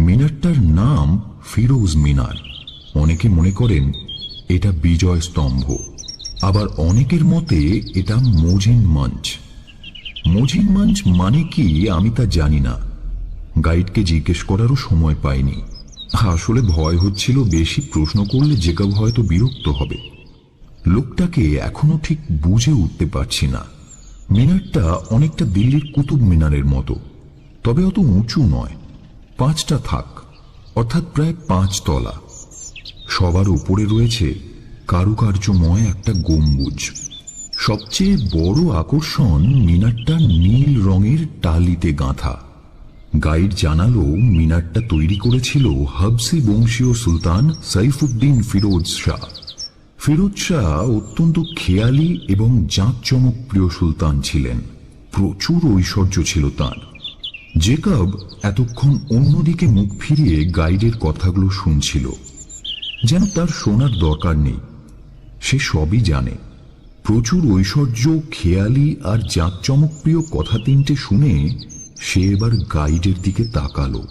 মিনারটার নাম ফিরোজ মিনার। অনেকে মনে করেন এটা বিজয় স্তম্ভ, আবার অনেকের মতে এটা মজিন মঞ্চ। মজিন মঞ্চ মানে কি আমি তা জানি না। গাইডকে জিজ্ঞেস করারও সময় পাইনি। আসলে ভয় হচ্ছিল বেশি প্রশ্ন করলে জেকব হয়তো বিরক্ত হবে। লোকটাকে এখনো ঠিক বুঝে উঠতে পারছি না। মিনারটা অনেকটা দিল্লির কুতুব মিনারের মতো, তবে অত উঁচু নয়। 5টা থাক, অর্থাৎ প্রায় 5 তলা। সবার উপরে রয়েছে কারুকার্যময় একটা গম্বুজ। সবচেয়ে বড় আকর্ষণ মিনারটা নীল রঙের টালিতে গাঁথা। গাইড জানালো মিনারটা তৈরি করেছিল হাবসি বংশীয় সুলতান সাইফুদ্দিন ফিরোজ শাহ। ফিরোজ শাহ অত্যন্ত খেয়ালি এবং জাঁকজমকপ্রিয় সুলতান ছিলেন। প্রচুর ঐশ্বর্য ছিল তাঁর। জেকব এতক্ষণ অন্যদিকে মুখ ফিরিয়ে গাইডের কথাগুলো শুনছিল, যেন তার শোনার দরকার নেই। সে সবই জানে। প্রচুর ঐশ্বর্য, খেয়ালি আর জাঁকজমকপ্রিয় কথা 3টে শুনে সে এবার গাইডের দিকে তাকালো।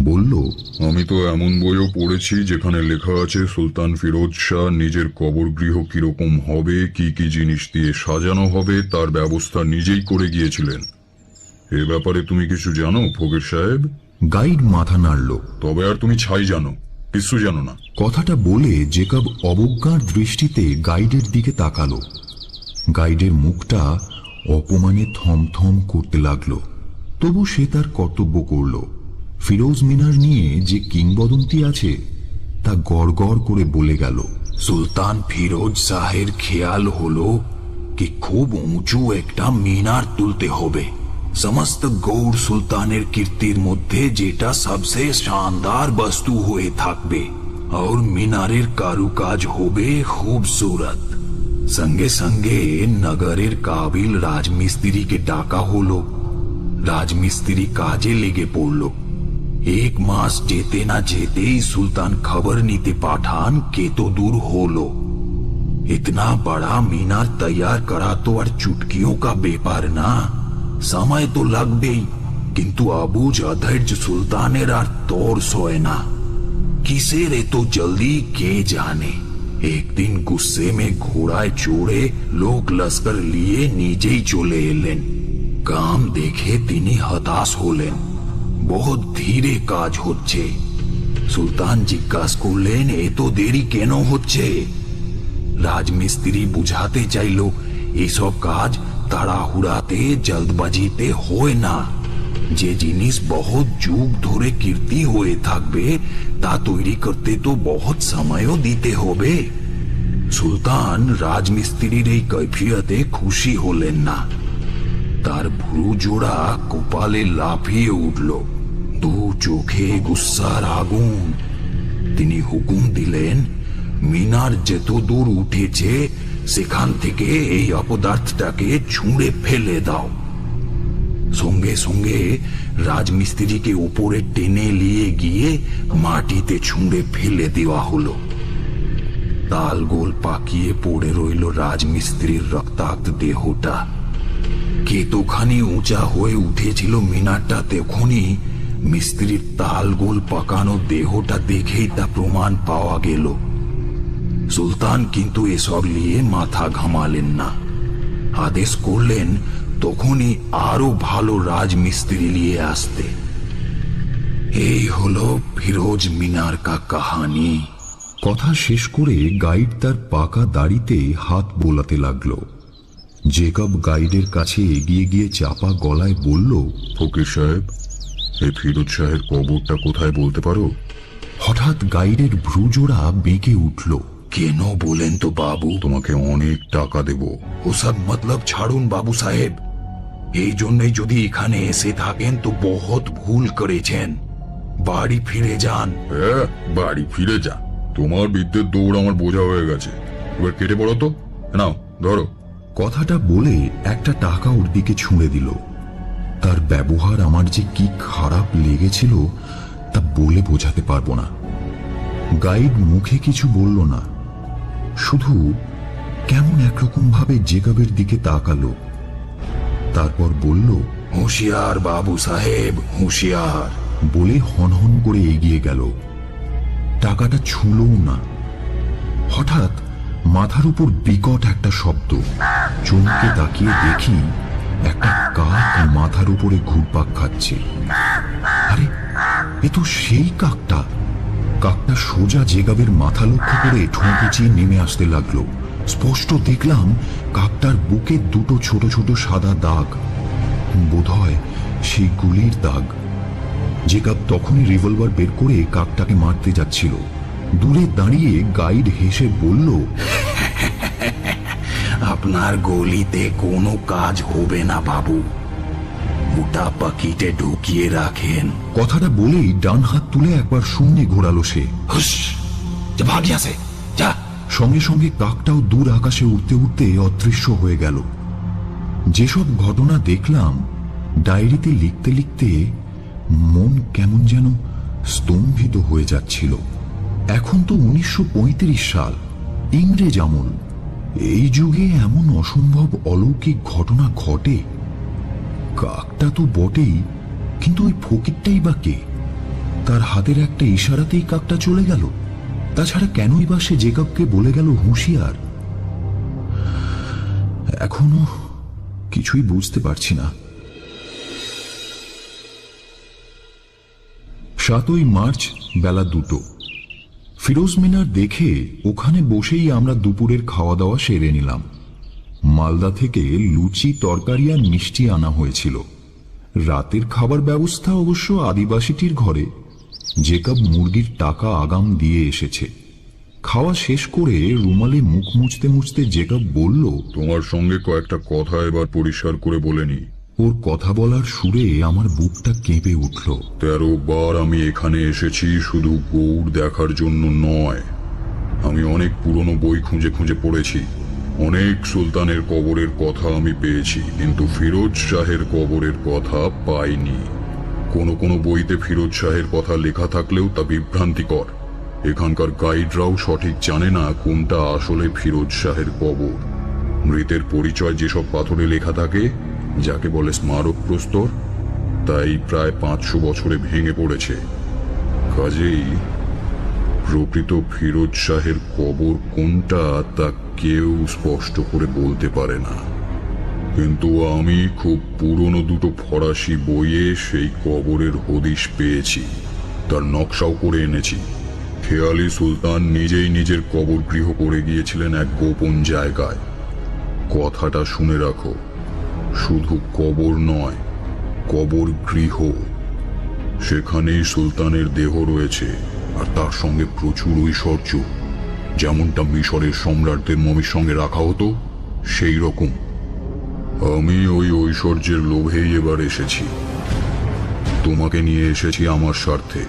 বলল, আমি তো এমন বইও পড়েছি যেখানে লেখা আছে সুলতান ফিরোজ শাহ নিজের কবর গৃহ কিরকম হবে, কি কি জিনিস দিয়ে সাজানো হবে তার ব্যবস্থা নিজেই করে গিয়েছিলেন। এ ব্যাপারে তুমি কিছু জানো ফকির সাহেব? গাইড মাথা নাড়ল। তবে আর তুমি ছাই জানো, কিছু জানো না। কথাটা বলে জেকব অবজ্ঞার দৃষ্টিতে গাইডের দিকে তাকালো। গাইডের মুখটা অপমানে থমথম করতে লাগলো। তবু সে তার কর্তব্য করল। ফিরোজ মিনার নিয়ে যে কিংবদন্তি আছে তা গড় গড় করে বলে গেল। সুলতান ফিরোজ শাহের খেয়াল হলো কি খুব উঁচু একটা মিনার তুলতে হবে, সমস্ত গৌড় সুলতানের কীর্তির মধ্যে যেটা সবচেয়ে শানদার বস্তু হয়ে থাকবে। और মিনারের কারুকাজ হবে খুবসুরত। সঙ্গে সঙ্গে নগরের কাবিল রাজমিস্ত্রিকে ডাকা হলো। রাজমিস্ত্রি কাজে লেগে পড়ল। 1 মাস যেতে না যেতেই সুলতান খবর নিতে পাঠান কেতো দূর হলো। इतना बड़ा मीनार तैयार करा तो और चुटकियों का ব্যাপার না, समय तो লাগবেই। কিন্তু আবুজ অধৈর্য সুলতানের আর তোর সয় না। কিসের এত জলদি কে জানে। एक दिन गुस्से में घोड़ाয় চড়ে লোক লস্কর নিয়ে নিজেই চলে এলেন। কাম দেখে তিনি হতাশ হলেন। বহুত ধীরে কাজ হচ্ছে। সুলতান জিজ্ঞাসা করলেন এত দেরি কেন হচ্ছে। রাজমিস্ত্রি বুঝাতে চাইল এসব কাজ তাড়াহুড়াতে জলদবাজিতে হয় না। যে জিনিস বহুত যুগ ধরে কীর্তি হয়ে থাকবে তা তৈরি করতে তো বহুত সময়ও দিতে হবে। সুলতান রাজমিস্ত্রির এই কৈফিয়তে খুশি হলেন না। তার ভ্রু জোড়া কপালে লাফিয়ে উঠল, 2 চোখে গুসার আগুন। তিনি হুকুম দিলেন মিনার যত দূর উঠেছে সেখান থেকে এই অপদার্থটাকে ছুঁড়ে ফেলে দাও। সঙ্গে সঙ্গে রাজমিস্ত্রিকে উপরে টেনে নিয়ে গিয়ে মাটিতে ছুঁড়ে ফেলে দেওয়া হলো। তালগোল পাকিয়ে পড়ে রইল রাজমিস্ত্রির রক্তাক্ত দেহটা। কতখানি উঁচা হয়ে উঠেছিল মিনারটা, তখনই মিস্ত্রির তালগোল পাকানো দেহটা দেখেই তা প্রমাণ পাওয়া গেল। সুলতান কিন্তু এসব নিয়ে মাথা ঘামালেন না, আদেশ করলেন তখনই আরো ভালো রাজমিস্ত্রি নিয়ে আসতে। এই হলো ফিরোজ মিনার কা কাহানি। কথা শেষ করে গাইড তার পাকা দাড়িতে হাত বোলাতে লাগলো। জেকব গাইডের কাছে এগিয়ে গিয়ে চাপা গলায় বলল, ফকির সাহেব, এই ফিরোজ শাহের কবরটা কোথায় বলতে পারো? হঠাৎ গাইডের ভ্রুজোড়া বেঁকে উঠল। কেন বলেন তো বাবু? তোমাকে অনেক টাকা দেব। ওসব মতলব ছাড়ুন বাবু সাহেব, এই জন্যই যদি এখানে এসে থাকেন তো বহুত ভুল করেছেন। বাড়ি ফিরে যান। হ্যাঁ, বাড়ি ফিরে যা। তোমার বিদ্যুৎ দৌড় আমার বোঝা হয়ে গেছে, এবার কেটে পড়ো তো। নাও ধরো। কথাটা বলে একটা টাকা ওর দিকে ছুঁড়ে দিল। তার ব্যবহার আমার যে কি খারাপ লেগেছিল তা বলে বোঝাতে পারবো না। গাইড মুখে কিছু বলল না, শুধু কেমন একরকম ভাবে জেকবের দিকে তাকালো। তারপর বলল, হুঁশিয়ার বাবু সাহেব, হুঁশিয়ার। বলে হনহন করে এগিয়ে গেল। টাকাটা ছুঁলও না। হঠাৎ মাথার উপর বিকট একটা শব্দ। চমকে তাকিয়ে দেখি একটা কাক মাথার উপরে ঘুরপাক খাচ্ছে। আরে, এ তো সেই কাকটা। কাকটা সোজা জেকবের মাথা লক্ষ্য করে ঠোঁট উঁচিয়ে নেমে আসতে লাগলো। স্পষ্ট দেখলাম কাকটার বুকে দুটো ছোট ছোট সাদা দাগ, বোধহয় সেই গুলির দাগ। জেকব তখনই রিভলভার বের করে কাকটাকে মারতে যাচ্ছিল। দূরে দাঁড়িয়ে গাইড হেসে বলল, আপনার গলিতে কোনো কাজ হবে না বাবু, ওটা পাকিটে ঢুকিয়ে রাখেন। কথাটা বলেই ডান হাত তুলে একবার শূন্যে ঘোরালো সে। হুশ, যা ভাগি আছে, যা। সঙ্গে সঙ্গে কাকটাও দূর আকাশে উঠতে উঠতে অদৃশ্য হয়ে গেল। যেসব ঘটনা দেখলাম ডায়েরিতে লিখতে লিখতে মন কেমন যেন স্তম্ভিত হয়ে যাচ্ছিল। এখন তো 1935 সাল, ইংরেজ আমল। এই যুগে এমন অসম্ভব অলৌকিক ঘটনা ঘটে। কাকটা তো বটেই, কিন্তু ওই ফকিরটাই বা কে? তার হাতের একটা ইশারাতেই কাকটা চলে গেল। তাছাড়া কেনই বা সে জেকবকে বলে গেল হুঁশিয়ার? এখনো কিছুই বুঝতে পারছি না। 7ই মার্চ বেলা 2টো। ফিরোজ মিনার দেখে ওখানে বসেই আমরা দুপুরের খাওয়া দাওয়া সেরে নিলাম। মালদা থেকে লুচি, তরকারি আর মিষ্টি আনা হয়েছিল। রাতের খাবার ব্যবস্থা অবশ্য আদিবাসীটির ঘরে। জেকব মুরগির টাকা আগাম দিয়ে এসেছে। খাওয়া শেষ করে রুমালে মুখ মুছতে মুছতে জেকব বলল, তোমার সঙ্গে কয়েকটা কথা এবার পরিষ্কার করে বলে নি। ওর কথা বলার সুরে আমার বুকটা কেঁপে উঠল। 13 বার আমি এখানে এসেছি শুধু গৌড় দেখার জন্য নয়। আমি অনেক পুরনো বই খুঁজে খুঁজে পড়েছি। অনেক সুলতানের কবরের কথা আমি পেয়েছি, কিন্তু ফিরোজ শাহের কবরের কথা পাইনি। কোনো কোনো বইতে ফিরোজ শাহের কথা লেখা থাকলেও তা বিভ্রান্তিকর। এখানকার গাইডরাও সঠিক জানে না কোনটা আসলে ফিরোজ শাহের কবর। মৃতের পরিচয় যেসব পাথরে লেখা থাকে, যাকে বলে স্মারক প্রস্তর, তাই প্রায় 500 বছরে ভেঙে পড়েছে। কাজেই প্রকৃত ফিরোজ শাহের কবর কোনটা তা কেউ স্পষ্ট করে বলতে পারে না। কিন্তু আমি খুব পুরনো দুটো ফরাসি বইয়ে সেই কবরের হদিশ পেয়েছি, তার নকশাও করে এনেছি। খেয়ালি সুলতান নিজেই নিজের কবর গৃহ করে গিয়েছিলেন এক গোপন জায়গায়। কথাটা শুনে রাখো, শুধু কবর নয়, কবর গৃহ। সেখানেই সুলতানের দেহ রয়েছে, আর তার সঙ্গে প্রচুর ঐশ্বর্য। যেমনটা মিশরের সম্রাটদের মমির সঙ্গে রাখা হতো, সেই রকম। আমি ওই ঐশ্বর্যের লোভেই এবার এসেছি। তোমাকে নিয়ে এসেছি আমার স্বার্থে।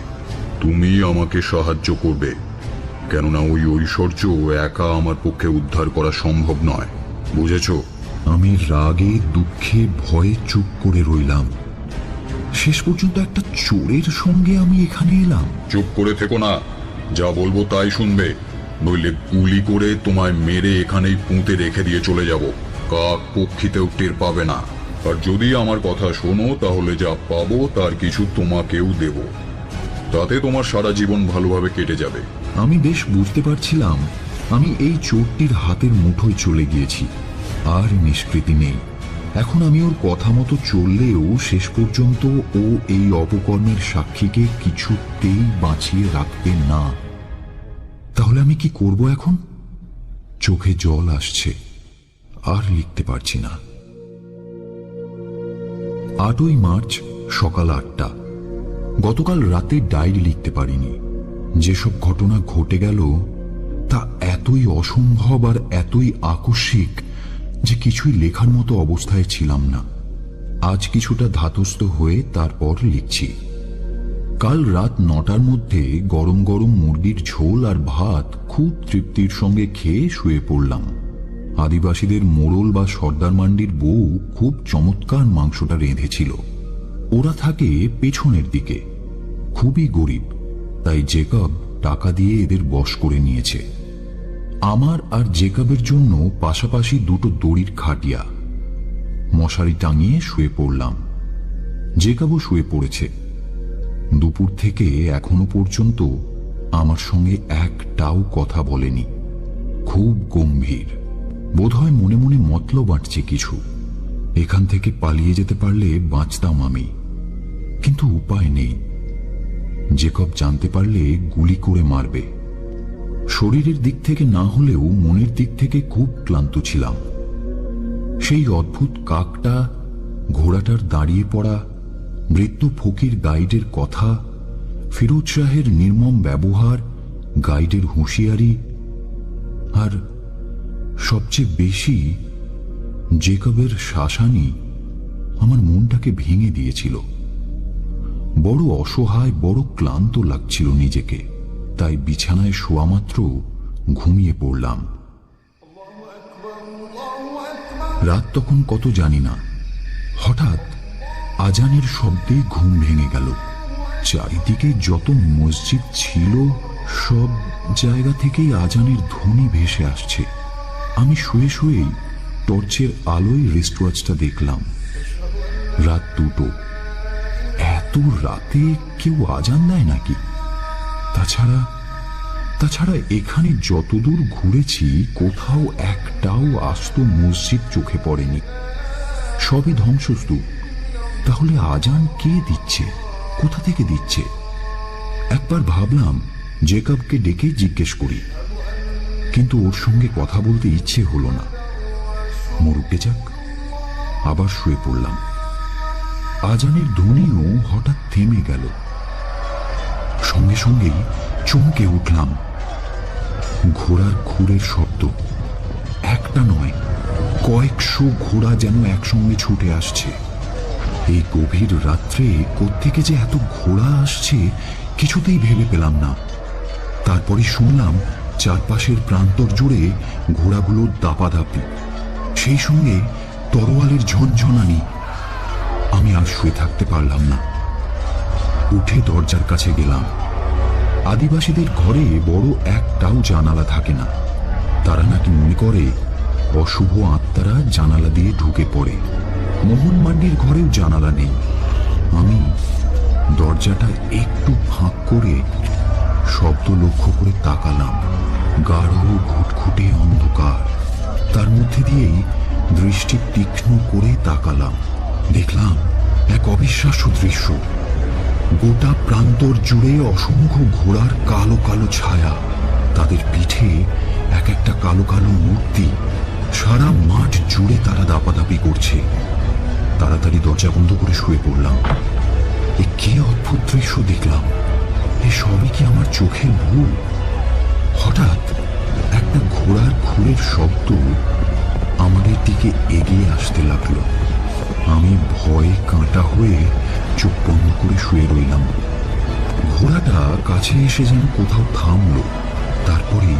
তুমি আমাকে সাহায্য করবে, কেননা ওই ঐশ্বর্য একা আমার পক্ষে উদ্ধার করা সম্ভব নয়। বুঝেছো? আমি রাগে দুঃখে ভয়ে চুপ করে রইলাম। শেষ পর্যন্ত একটা চোরের সঙ্গে আমি এখানে এলাম। চুপ করে থেকো না, যা বলবো তাই শুনবে, নইলে গুলি করে তোমায় মেরে এখানেই পুঁতে রেখে দিয়ে চলে যাব। কাক পক্ষীতেও টের পাবে না। আর যদি আমার কথা শোনো তাহলে যা পাবো তার কিছু তোমাকেও দেব, তাতে তোমার সারা জীবন ভালোভাবে কেটে যাবে। আমি বেশ বুঝতে পারছিলাম আমি এই চোরটির হাতের মুঠোয় চলে গিয়েছি, আর নিষ্কৃতি নেই। এখন আমি ওর কথা মতো চললেও শেষ পর্যন্ত ও এই অপকর্মের সাক্ষীকে কিছুতেই বাঁচিয়ে রাখবে না। তাহলে আমি কি করব এখন? চোখে জল আসছে, আর লিখতে পারছি না। 8ই মার্চ সকাল 8টা। গতকাল রাতে ডায়েরি লিখতে পারিনি। যেসব ঘটনা ঘটে গেল তা এতই অসম্ভব আর এতই আকস্মিক যে কিছুই লেখার মতো অবস্থায় ছিলাম না। আজ কিছুটা ধাতস্থ হয়ে তারপর লিখছি। কাল রাত 9টার মধ্যে গরম গরম মুরগির ঝোল আর ভাত খুব তৃপ্তির সঙ্গে খেয়ে শুয়ে পড়লাম। আদিবাসীদের মোড়ল বা সর্দার মান্ডির বউ খুব চমৎকার মাংসটা রেঁধেছিল। ওরা থাকে পেছনের দিকে, খুবই গরিব, তাই জেকব টাকা দিয়ে এদের বশ করে নিয়েছে। আমার আর জেকবের জন্য পাশাপাশি দুটো দড়ির খাটিয়া, মশারি টাঙিয়ে শুয়ে পড়লাম। জেকবও শুয়ে পড়েছে। দুপুর থেকে এখনো পর্যন্ত আমার সঙ্গে একটাও কথা বলেনি। খুব গম্ভীর, বোধহয় মনে মনে মতলব বাঁটছে কিছু। এখান থেকে পালিয়ে যেতে পারলে বাঁচতাম আমি, কিন্তু উপায় নেই। জেকব জানতে পারলে গুলি করে মারবে। শরীরের দিক থেকে না হলেও মনের দিক থেকে খুব ক্লান্ত ছিলাম। সেই অদ্ভুত কাকটা, ঘোড়াটার দাঁড়িয়ে পড়া, বৃদ্ধ ফকির গাইডের কথা, ফিরোজ শাহের নির্মম ব্যবহার, গাইডের হুঁশিয়ারি, আর সবচেয়ে বেশি জেকবের শাসানি আমার মনটাকে ভেঙে দিয়েছিল। বড় অসহায়, বড় ক্লান্ত লাগছিল নিজেকে, তাই বিছানায় শোয়া মাত্র ঘুমিয়ে পড়লাম। রাত তখন কত জানি না। হঠাৎ আজানের শব্দে ঘুম ভেঙে গেল। চারিদিকে যত মসজিদ ছিল সব জায়গা থেকেই আজানের ধ্বনি ভেসে আসছে। আমি শুয়ে শুয়েই টর্চের আলোয় রিস্টওয়াচটা দেখলাম। রাত 2টো। এত রাতে কেউ আজান দেয় নাকি? তাছাড়া এখানে যতদূর ঘুরেছি কোথাও একটাও আস্ত মসজিদ চোখে পড়েনি, সবই ধ্বংসস্তূপ। তাহলে আজান কে দিচ্ছে, কোথা থেকে দিচ্ছে? একবার ভাবলাম জেকবকে ডেকে জিজ্ঞেস করি, কিন্তু ওর সঙ্গে কথা বলতে ইচ্ছে হলো না। মরুকে যাক। আবার শুয়ে পড়লাম। আজানের ধ্বনিও হঠাৎ থেমে গেল। সঙ্গে সঙ্গেই চমকে উঠলাম। ঘোড়ার খুরের শব্দ। একটা নয়, কয়েকশো ঘোড়া যেন একসঙ্গে ছুটে আসছে। এই গভীর রাত্রে কোত্থেকে যে এত ঘোড়া আসছে কিছুতেই ভেবে পেলাম না। তারপরে শুনলাম চারপাশের প্রান্তর জুড়ে ঘোড়াগুলোর দাপাদাপি, সেই সঙ্গে তরোয়ালের ঝনঝনানি। আমি আর শুয়ে থাকতে পারলাম না। উঠে দরজার কাছে গেলাম। আদিবাসীদের ঘরে বড় একটাও জানালা থাকে না। তারা নাকি মনে করে অশুভ আত্মারা জানালা দিয়ে ঢুকে পড়ে। মোহন মান্ডির ঘরেও জানালা নেই। আমি দরজাটা একটু ফাঁক করে শব্দ লক্ষ্য করে তাকালাম। গাঢ় ঘুটঘুটে অন্ধকার, তার মধ্যে দিয়েই দৃষ্টি তীক্ষ্ণ করে তাকালাম। দেখলাম এক অবিশ্বাস্য দৃশ্য। গোটা প্রান্তর জুড়ে অসংখ্য ঘোড়ার কালো কালো ছায়া, তাদের পিঠে এক একটা কালো কালো মূর্তি। সারা মাঠ জুড়ে তারা দাপাদাপি করছে। তাড়াতাড়ি দরজা বন্ধ করে শুয়ে পড়লাম। এ কি অদ্ভুত দৃশ্য দেখলাম! এ সবই কি আমার চোখের ভুল? হঠাৎ একটা ঘোড়ার খুরের শব্দ আমাদের দিকে এগিয়ে আসতে লাগলো। আমি ভয়ে কাঁটা হয়ে চোখ বন্ধ করে শুয়ে রইলাম। ঘোড়াটা কাছে এসে যেন কোথাও থামলো। তারপরে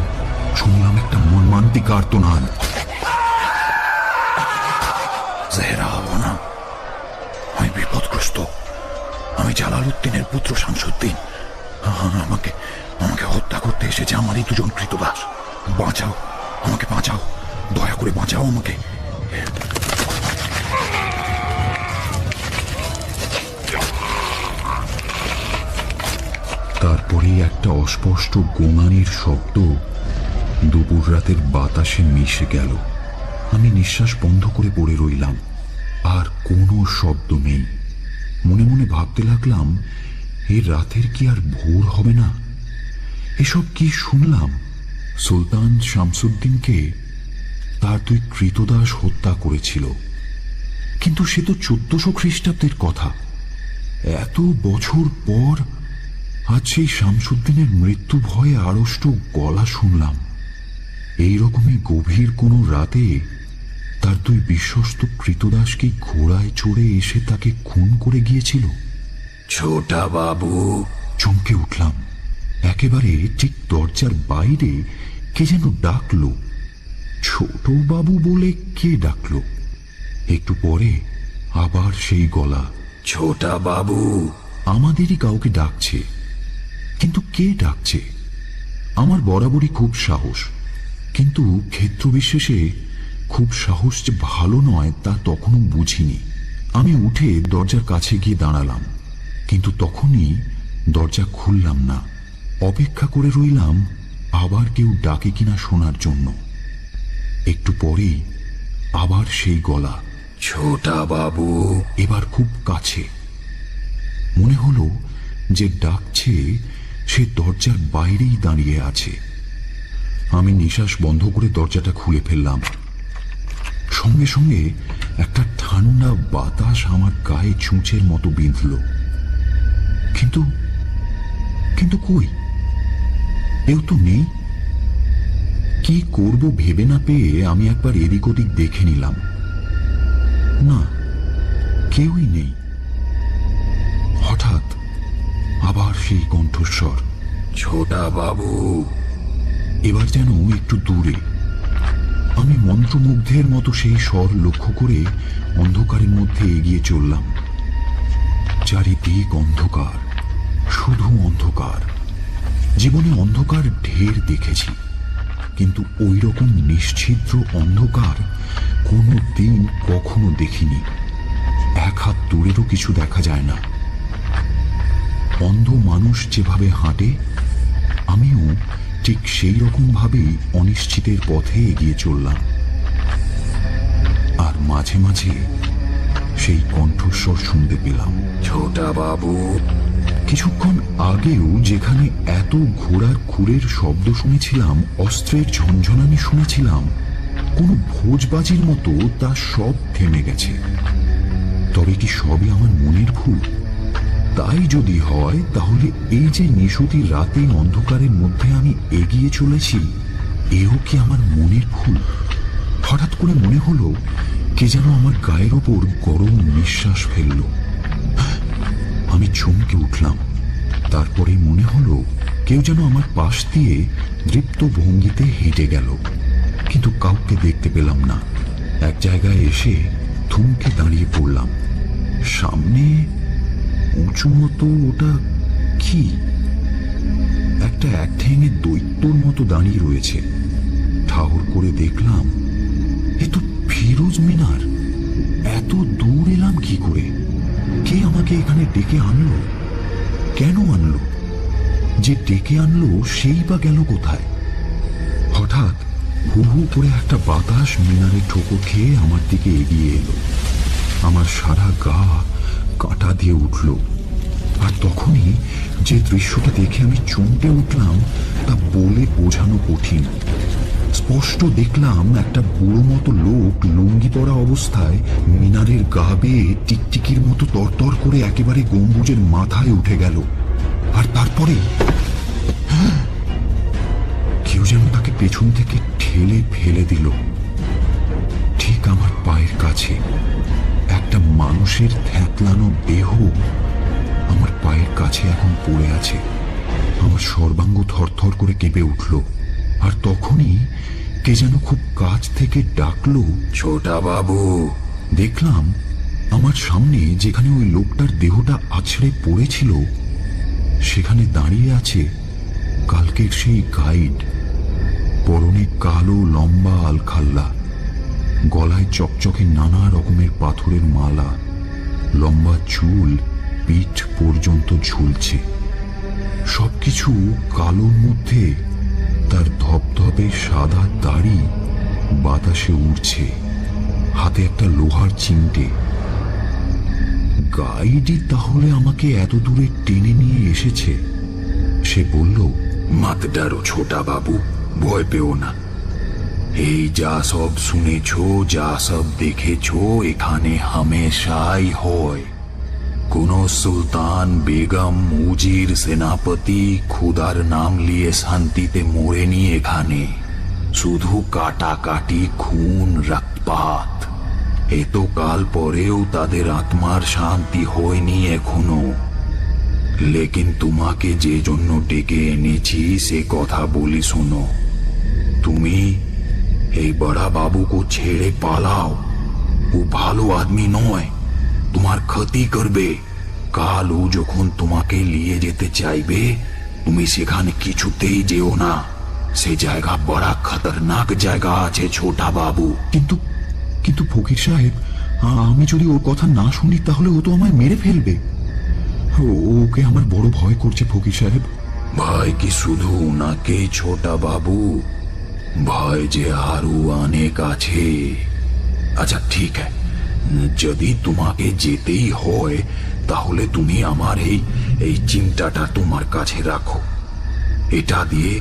শুনলাম একটা মর্মান্তিক আর্তনাদ। জেহরা হবো না। আমি বিপদগ্রস্ত। আমি জালালউদ্দিনের পুত্র শামসুদ্দিন। আমাকে আমাকে হত্যা করতে এসেছে আমারই দুজন কৃতদাস। বাঁচাও, আমাকে বাঁচাও, দয়া করে বাঁচাও আমাকে। তারপরেই একটা অস্পষ্ট গোঙানির শব্দ দুপুর রাতের বাতাসে মিশে গেল। আমি নিঃশ্বাস বন্ধ করে পড়ে রইলাম। আর কোনো শব্দ নেই। মনে মনে ভাবতে লাগলাম, এ রাতের কি আর ভোর হবে না? এসব কি শুনলাম? সুলতান শামসুদ্দিনকে তার দুই কৃতদাস হত্যা করেছিল, কিন্তু সে তো 1400 খ্রিস্টাব্দের কথা। এত বছর পর আজ সেই শামসুদ্দিনের মৃত্যু ভয়ে আড়ষ্ট গলা শুনলাম। এইরকমই গভীর কোনো রাতে তার দুই বিশ্বস্ত কৃতদাসকে ঘোড়ায় চড়ে এসে তাকে খুন করে গিয়েছিল। ছোটা বাবু! চমকে উঠলাম। একেবারে ঠিক দরজার বাইরে কে যেন ডাকলো। ছোট বাবু বলে কে ডাকলো? একটু পরে আবার সেই গলা, ছোটা বাবু! আমাদেরই কাউকে ডাকছে, কিন্তু কে ডাকছে? আমার বরাবরই খুব সাহস, কিন্তু ক্ষেত্রবিশেষে খুব সাহস যে ভালো নয় তা তখনও বুঝিনি। আমি উঠে দরজার কাছে গিয়ে দাঁড়ালাম, কিন্তু তখনই দরজা খুললাম না। অপেক্ষা করে রইলাম আবার কেউ ডাকে কিনা শোনার জন্য। একটু পরেই আবার সেই গলা, ছোটা বাবু! এবার খুব কাছে। মনে হলো যে ডাকছে সে দরজার বাইরেই দাঁড়িয়ে আছে। আমি নিঃশ্বাস বন্ধ করে দরজাটা খুলে ফেললাম। সঙ্গে সঙ্গে একটা ঠান্ডা বাতাস আমার গায়ে ছুঁচের মতো বিঁধল। কিন্তু কিন্তু কই, কেউ তো নেই। কি করব ভেবে না পেয়ে আমি একবার এদিক ওদিক দেখে নিলাম। না, কেউই নেই। হঠাৎ আবার সেই কণ্ঠস্বর, ছোটা বাবু! এবার যেন একটু দূরে। আমি মন্ত্রমুগ্ধের মতো সেই স্বর লক্ষ্য করে অন্ধকারের মধ্যে এগিয়ে চললাম। চারিদিক অন্ধকার, শুধু অন্ধকার। জীবনে অন্ধকার ঢের দেখেছি, কিন্তু ওই রকম নিশ্ছিদ্র অন্ধকার কোনো দিন কখনো দেখিনি। এক হাত দূরেরও কিছু দেখা যায় না। অন্ধ মানুষ যেভাবে হাঁটে, আমিও ঠিক সেই রকম ভাবেই অনিশ্চিতের পথে এগিয়ে চললাম। আর মাঝে মাঝে সেই কণ্ঠস্বর শুনতে পেলাম, ছোটা বাবু! কিছুক্ষণ আগেও যেখানে এত ঘোড়ার খুরের শব্দ শুনেছিলাম, অস্ত্রের ঝনঝনানি শুনেছিলাম, কোনো ভোজবাজির মতো তা সব থেমে গেছে। তবে কি সবই আমার মনের ভুল? তাই যদি হয়, তাহলে এই যে নিশতি রাতে অন্ধকারের মধ্যে আমি এগিয়ে চলেছি, এও কি আমার মনের ভুল? হঠাৎ করে মনে হলো কে যেন আমার গায়ের ওপর গরম নিঃশ্বাস ফেলল। আমি চমকে উঠলাম। তারপরে মনে হলো কেউ যেন আমার পাশ দিয়ে দৃপ্ত ভঙ্গিতে হেঁটে গেল, কিন্তু কাউকে দেখতে পেলাম না। এক জায়গায় এসে থমকে দাঁড়িয়ে পড়লাম। সামনে উঁচু মতো, ওটা কি? একটা একঠেঙে দৈত্যর মতো দাঁড়িয়ে রয়েছে। ঠাউর করে দেখলাম এ তো ফিরোজ মিনার। এত দূর এলাম কি করে? কে আমাকে এখানে ডেকে আনলো? কেন আনলো? যে ডেকে আনলো সেই বা গেল কোথায়? হঠাৎ হু হু করে একটা বাতাস মিনারে ঠোকর খেয়ে আমার দিকে এগিয়ে এলো। আমার সারা গা কাঁটা দিয়ে উঠল। আর তখনই যে দৃশ্যটা দেখে আমি চমকে উঠলাম তা বলে বোঝানো কঠিন। স্পষ্ট দেখলাম একটা বুড়ো মতো লোক লুঙ্গি পরা অবস্থায় মিনারের গা বেয়ে টিকটিকির মতো তরতর করে একেবারে গম্বুজের মাথায় উঠে গেল। আর তারপরে কেউ যেন তাকে পেছন থেকে ঠেলে ফেলে দিল। ঠিক আমার পায়ের কাছে একটা মানুষের থ্যাতলানো দেহ আমার পায়ের কাছে এখন পড়ে আছে। আমার সর্বাঙ্গ থরথর করে কেঁপে উঠল। আর তখনই কে যেন খুব কাছ থেকে ডাকলো, ছোটা বাবু! দেখলাম আমার সামনে যেখানে ওই লোকটার দেহটা আছড়ে পড়েছিল সেখানে দাঁড়িয়ে আছে কালকের সেই গাইড। পরনে কালো লম্বা আলখাল্লা, গলায় চকচকে নানা রকমের পাথরের মালা, লম্বা চুল পিঠ পর্যন্ত ঝুলছে। সবকিছু কালোর মধ্যে তার ধপধপে সাদা দাড়ি বাতাসে উড়ছে, হাতে একটা লোহার চিমটে। গাইডই তাহলে আমাকে এত দূরে টেনে নিয়ে এসেছে। সে বলল, মত ডরো ছোটা বাবু, ভয় পেও না। এই যা সব শুনেছ, যা সব দেখেছ, এখানে হামেশাই হয়। কোন সুলতান, বেগম, উজির, সেনাপতি খুদার নাম নিয়ে শান্তিতে মরেনি এখানে। শুধু কাটাকাটি, খুন, রক্তপাত। এতকাল পরেও তাদের আত্মার শান্তি হয়নি এখনো। লেকিন তোমাকে যে জন্য ডেকে এনেছি সে কথা বলি শোনো। তুমি এই বড়া বাবুকে ছেড়ে পালাও। ও ভালো আদমি নয়, তোমার ক্ষতি করবে। কাল ও যখন তোমাকে নিয়ে যেতে চাইবে, তুমি সেখানে কিছুতেই যেও না। সে জায়গা বড়া খতরনাক জায়গা আছে ছোটা বাবু। কিন্তু কিন্তু ফকির সাহেব, আমি যদি ওর কথা না শুনি তাহলে ও তো আমায় মেরে ফেলবে। ওকে আমার বড় ভয় করছে ফকির সাহেব। ভয় কি শুধু ওনাকে ছোটা বাবু? ভয় যে আরো অনেক আছে। আচ্ছা ঠিক আছে, যদি তোমাকে যেতেই হয় তাহলে তুমি আমার এই চিমটাটা তোমার কাছে রাখো। এটা দিয়ে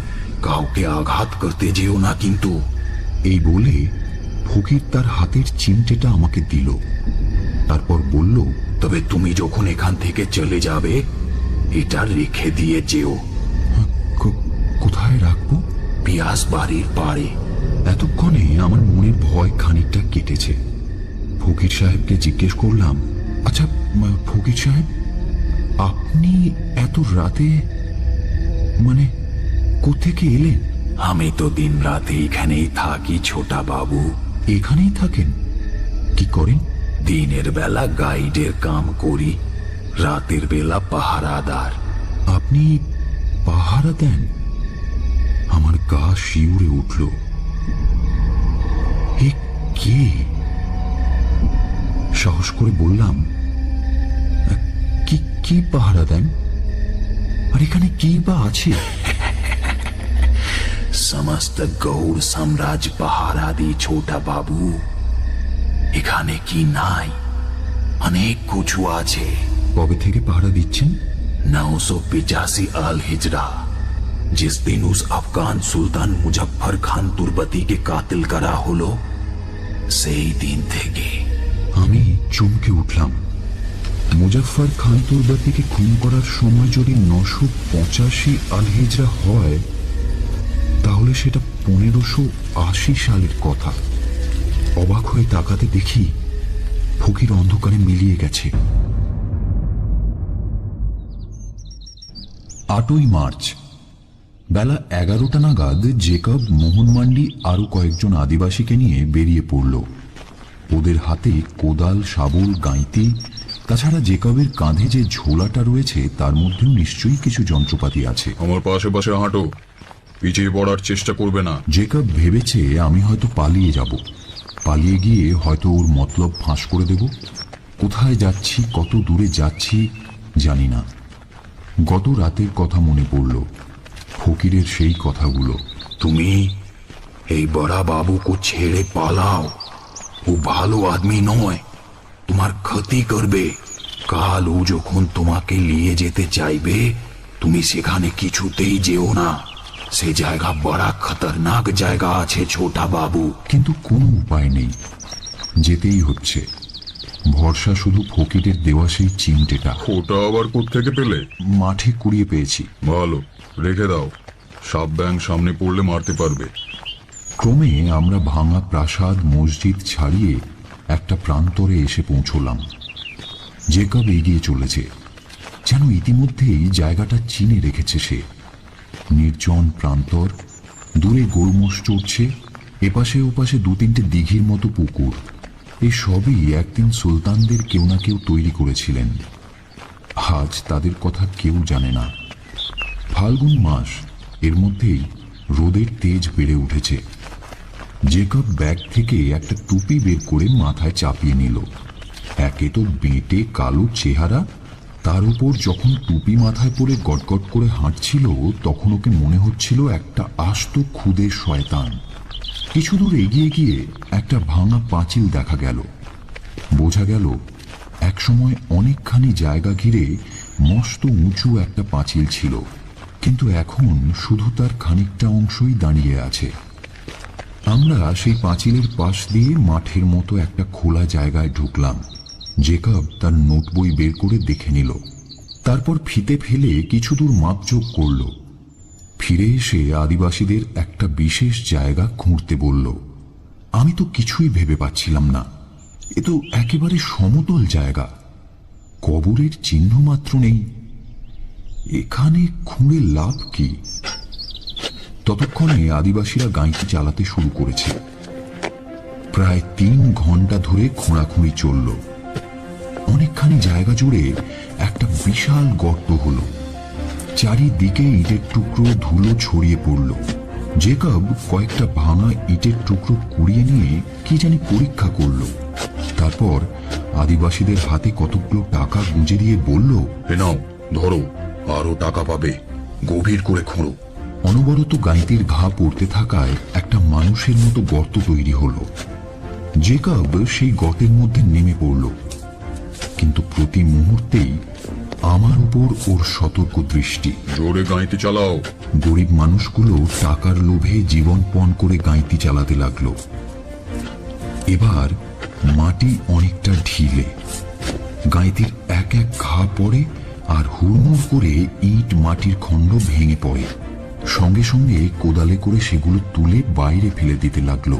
কাউকে আঘাত করতে যেও না কিন্তু। এই বলে ফকির তার হাতের চিমটেটা আমাকে দিল। তারপর বলল, তবে তুমি যখন এখান থেকে চলে যাবে এটা রেখে দিয়ে যেও। কোথায় রাখবো? পিয়াস বাড়ির পাড়ে। এতক্ষণে আমার মনের ভয় খানিকটা কেটেছে। ফকির সাহেবকে জিজ্ঞেস করলাম, আচ্ছা ফকির সাহেব, আপনি এত রাতে মানে কোত্থেকে এলেন? আমি তো দিন রাত এখানেই থাকি ছোটা বাবু। এখানেই থাকেন? কি করেন? দিনের বেলা গাইডের কাম করি, রাতের বেলা পাহারাদার। আপনি পাহারা দেন? আমার গা শিউরে উঠল। এ কে? সাহস করে বললাম, কি কি পাহারা দেন? আর এখানে কি বা আছে? সমস্ত গৌড় সাম্রাজ্য পাহারা দি ছোটা বাবু। এখানে কি নাই? অনেক কিছু আছে। কবে থেকে পাহারা দিচ্ছেন? 985 আল হিজরা, जिस दिन उस अफगान सुल्तान मुजफ्फर खान तुर्बती के कातिल करा হলো সেই দিন থেকে। আমি চমকে উঠলাম। মুজাফফর খান তুর্বাতিকে খুন করার সময় যদি 985 আল হিজরা হয় তাহলে সেটা 1580 সালের কথা। অবাক হয়ে তাকাতে দেখি ফকির অন্ধকারে মিলিয়ে গেছে। 8ই মার্চ বেলা 11টা নাগাদ জেকব, মোহন মান্ডি আরো কয়েকজন আদিবাসীকে নিয়ে বেরিয়ে পড়ল। ওদের হাতে কোদাল, শাবল, গাঁইতি, তাছাড়া জেকবের কাঁধে যে ঝোলাটা রয়েছে তার মধ্যেও নিশ্চয়ই কিছু যন্ত্রপাতি আছে। আমার পাশে পাশে হাঁটো, পিছিয়ে পড়ার চেষ্টা করবে না। জেকব ভেবেছে আমি হয়তো পালিয়ে যাব। পালিয়ে গিয়ে হয়তো ওর মতলব ফাঁস করে দেব। কোথায় যাচ্ছি, কত দূরে যাচ্ছি জানি না। গত রাতের কথা মনে পড়ল, ফকিরের সেই কথাগুলো। তুমি এই বড়া বাবুকে ছেড়ে পালাও। ও ভালো আদমি নয়, তোমার ক্ষতি করবে। কাল ও যখন তোমাকে নিয়ে যেতে চাইবে তুমি সেখানে কিছুতেই যেও না। সে জায়গা বড়া খতরনাক জায়গা আছে ছোটা বাবু। কিন্তু কোনো উপায় নেই, যেতেই হচ্ছে। ভরসা শুধু ফকিরের দেওয়া সেই চিমটেটা। ওটা আবার কোত্থেকে পেলে? মাঠে কুড়িয়ে পেয়েছি। ভালো, রেখে দাও। সাপ ব্যাং সামনে পড়লে মারতে পারবে। ক্রমে আমরা ভাঙা প্রাসাদ, মসজিদ ছাড়িয়ে একটা প্রান্তরে এসে পৌঁছলাম। জেকব এগিয়ে চলেছে, যেন ইতিমধ্যেই জায়গাটা চিনে রেখেছে সে। নির্জন প্রান্তর, দূরে গোলমোষ চড়ছে, এপাশে ওপাশে 2-3টে দিঘির মতো পুকুর। এই সবই একদিন সুলতানদের কেউ না কেউ তৈরি করেছিলেন। আজ তাদের কথা কেউ জানে না। ফাল্গুন মাস, এর মধ্যেই রোদের তেজ বেড়ে উঠেছে। জেকব ব্যাগ থেকে একটা টুপি বের করে মাথায় চাপিয়ে নিল। একে তো বেঁটে কালো চেহারা, তার উপর যখন টুপি মাথায় পরে গটগট করে হাঁটছিল তখন ওকে মনে হচ্ছিল একটা আস্ত খুদে শয়তান। কিছু দূর এগিয়ে গিয়ে একটা ভাঙা পাঁচিল দেখা গেল। বোঝা গেল একসময় অনেকখানি জায়গা ঘিরে মস্ত উঁচু একটা পাঁচিল ছিল, কিন্তু এখন শুধু তার খানিকটা অংশই দাঁড়িয়ে আছে। আমরা সেই পাঁচিলের পাশ দিয়ে মাঠের মতো একটা খোলা জায়গায় ঢুকলাম। জেকব তার নোট বই বের করে দেখে নিল, তারপর ফিতে ফেলে কিছু দূর মাপজোক করল। ফিরে এসে আদিবাসীদের একটা বিশেষ জায়গা খুঁড়তে বলল। আমি তো কিছুই ভেবে পাচ্ছিলাম না, এ তো একেবারে সমতল জায়গা, কবরের চিহ্ন মাত্র নেই। এখানে খুঁড়ে লাভ কি? ততক্ষণে আদিবাসীরা গাঁইতি চালাতে শুরু করেছে। প্রায় 3 ঘন্টা ধরে খোঁড়াখুঁড়ি চলল। অনেকখানি জায়গা জুড়ে একটা বিশাল গর্ত হলো। চারিদিকে ইটের টুকরো ধুলো ছড়িয়ে পড়ল। জেকব কয়েকটা ভাঙা ইটের টুকরো কুড়িয়ে নিয়ে কি জানি পরীক্ষা করল। তারপর আদিবাসীদের হাতে কতগুলো টাকা গুঁজে দিয়ে বলল, এ নাও, ধরো, আরো টাকা পাবে, গভীর করে খোঁড়ো। অনবরত গাঁইতির ঘা পড়তে থাকায় একটা মানুষের মতো গর্ত তৈরি হলো। জেকব সেই গর্তের মধ্যে নেমে পড়ল, কিন্তু প্রতি মুহূর্তেই আমার উপর ওর সতর্ক দৃষ্টি। জোরে গাঁইতি চালাও। গরিব মানুষগুলো টাকার লোভে জীবন পণ করে গাঁইতি চালাতে লাগলো। এবার মাটি অনেকটা ঢিলে, গাঁইতির এক এক ঘা পড়ে আর হুড়মুড় করে ইট মাটির খণ্ড ভেঙে পড়ে। সঙ্গে সঙ্গে কোদালে করে সেগুলো তুলে বাইরে ফেলে দিতে লাগলো।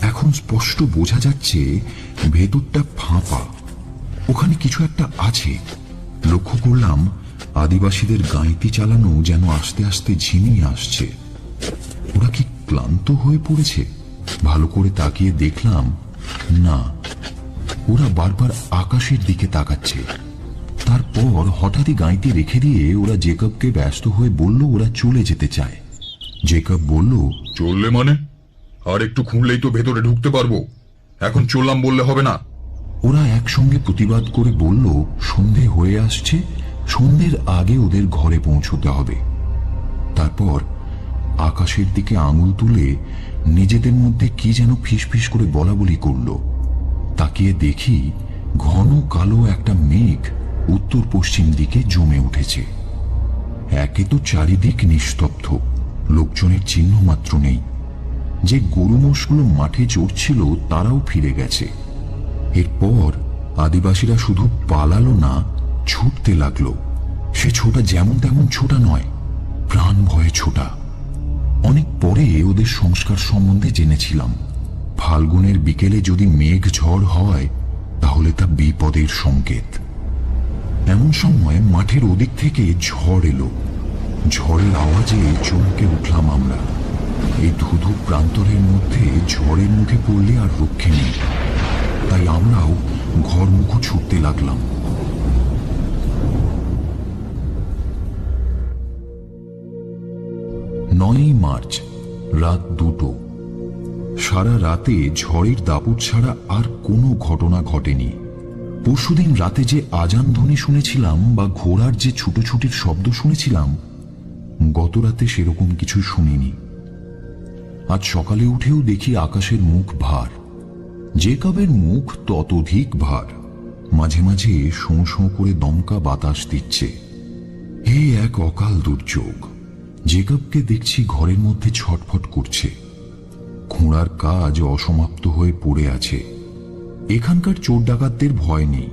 এখন স্পষ্ট বোঝা যাচ্ছে ভেতরটা ফাঁপা, ওখানে কিছু একটা আছে। লক্ষ্য করলাম আদিবাসীদের গাঁইতি চালানো যেন আস্তে আস্তে ঝিমিয়ে আসছে। ওরা কি ক্লান্ত হয়ে পড়েছে? ভালো করে তাকিয়ে দেখলাম না, ওরা বারবার আকাশের দিকে তাকাচ্ছে। তারপর হঠাৎই গাঁইতি রেখে দিয়ে ওরা জেকবকে ব্যস্ত হয়ে বলল ওরা চলে যেতে চায়। জেকব বলল, চললে মানে? আর একটু খুঁড়লেই তো ভেতরে ঢুকতে পারবো, এখন চললাম বললে হবে না? ওরা একসঙ্গে প্রতিবাদ করে বলল সন্ধে হয়ে আসছে, সন্ধ্যের আগে ওদের ঘরে পৌঁছতে হবে। তারপর আকাশের দিকে আঙুল তুলে নিজেদের মধ্যে কি যেন ফিসফিস করে বলা বলি করল। তাকিয়ে দেখি ঘন কালো একটা মেঘ উত্তর পশ্চিম দিকে জমে উঠেছে। একে তো চারিদিক নিস্তব্ধ, লোকজনের চিহ্ন মাত্র নেই। যে গরু মোষগুলো মাঠে চড়ছিল তারাও ফিরে গেছে। এরপর আদিবাসীরা শুধু পালালো না, ছুটতে লাগলো। সে ছোটা যেমন তেমন ছোটা নয়, প্রাণ ভয়ে ছোটা। অনেক পরে ওদের সংস্কার সম্বন্ধে জেনেছিলাম। ফাল্গুনের বিকেলে যদি মেঘ ঝড় হয় তাহলে তা বিপদের সংকেত। এমন সময় মাঠের ওদিক থেকে ঝড় এলো। ঝড়ের আওয়াজে চমকে উঠলাম আমরা। এই ধুধু প্রান্তরের মধ্যে ঝড়ের মুখে পড়লে আর রক্ষে নেই, তাই আমরাও ঘরমুখো ছুটতে লাগলাম। 9ই মার্চ, রাত 2টো। সারা রাতে ঝড়ের দাপট ছাড়া আর কোনো ঘটনা ঘটেনি। পরশুদিন রাতে যে আজান ধ্বনি শুনেছিলাম বা ঘোড়ার যে ছুটোছুটির শব্দ শুনেছিলাম, গত রাতে সেরকম কিছু শুনিনি। আজ সকালে উঠেও দেখি আকাশের মুখ ভার। জেকবের মুখ ততোধিক ভার। মাঝে মাঝে শোঁ শোঁ করে দমকা বাতাস দিচ্ছে। এই এক অকাল দুর্যোগ। জেকবকে দেখছি ঘরের মধ্যে ছটফট করছে। খোঁড়ার কাজ অসমাপ্ত হয়ে পড়ে আছে। এখানকার চোর ডাকাতদের ভয় নেই।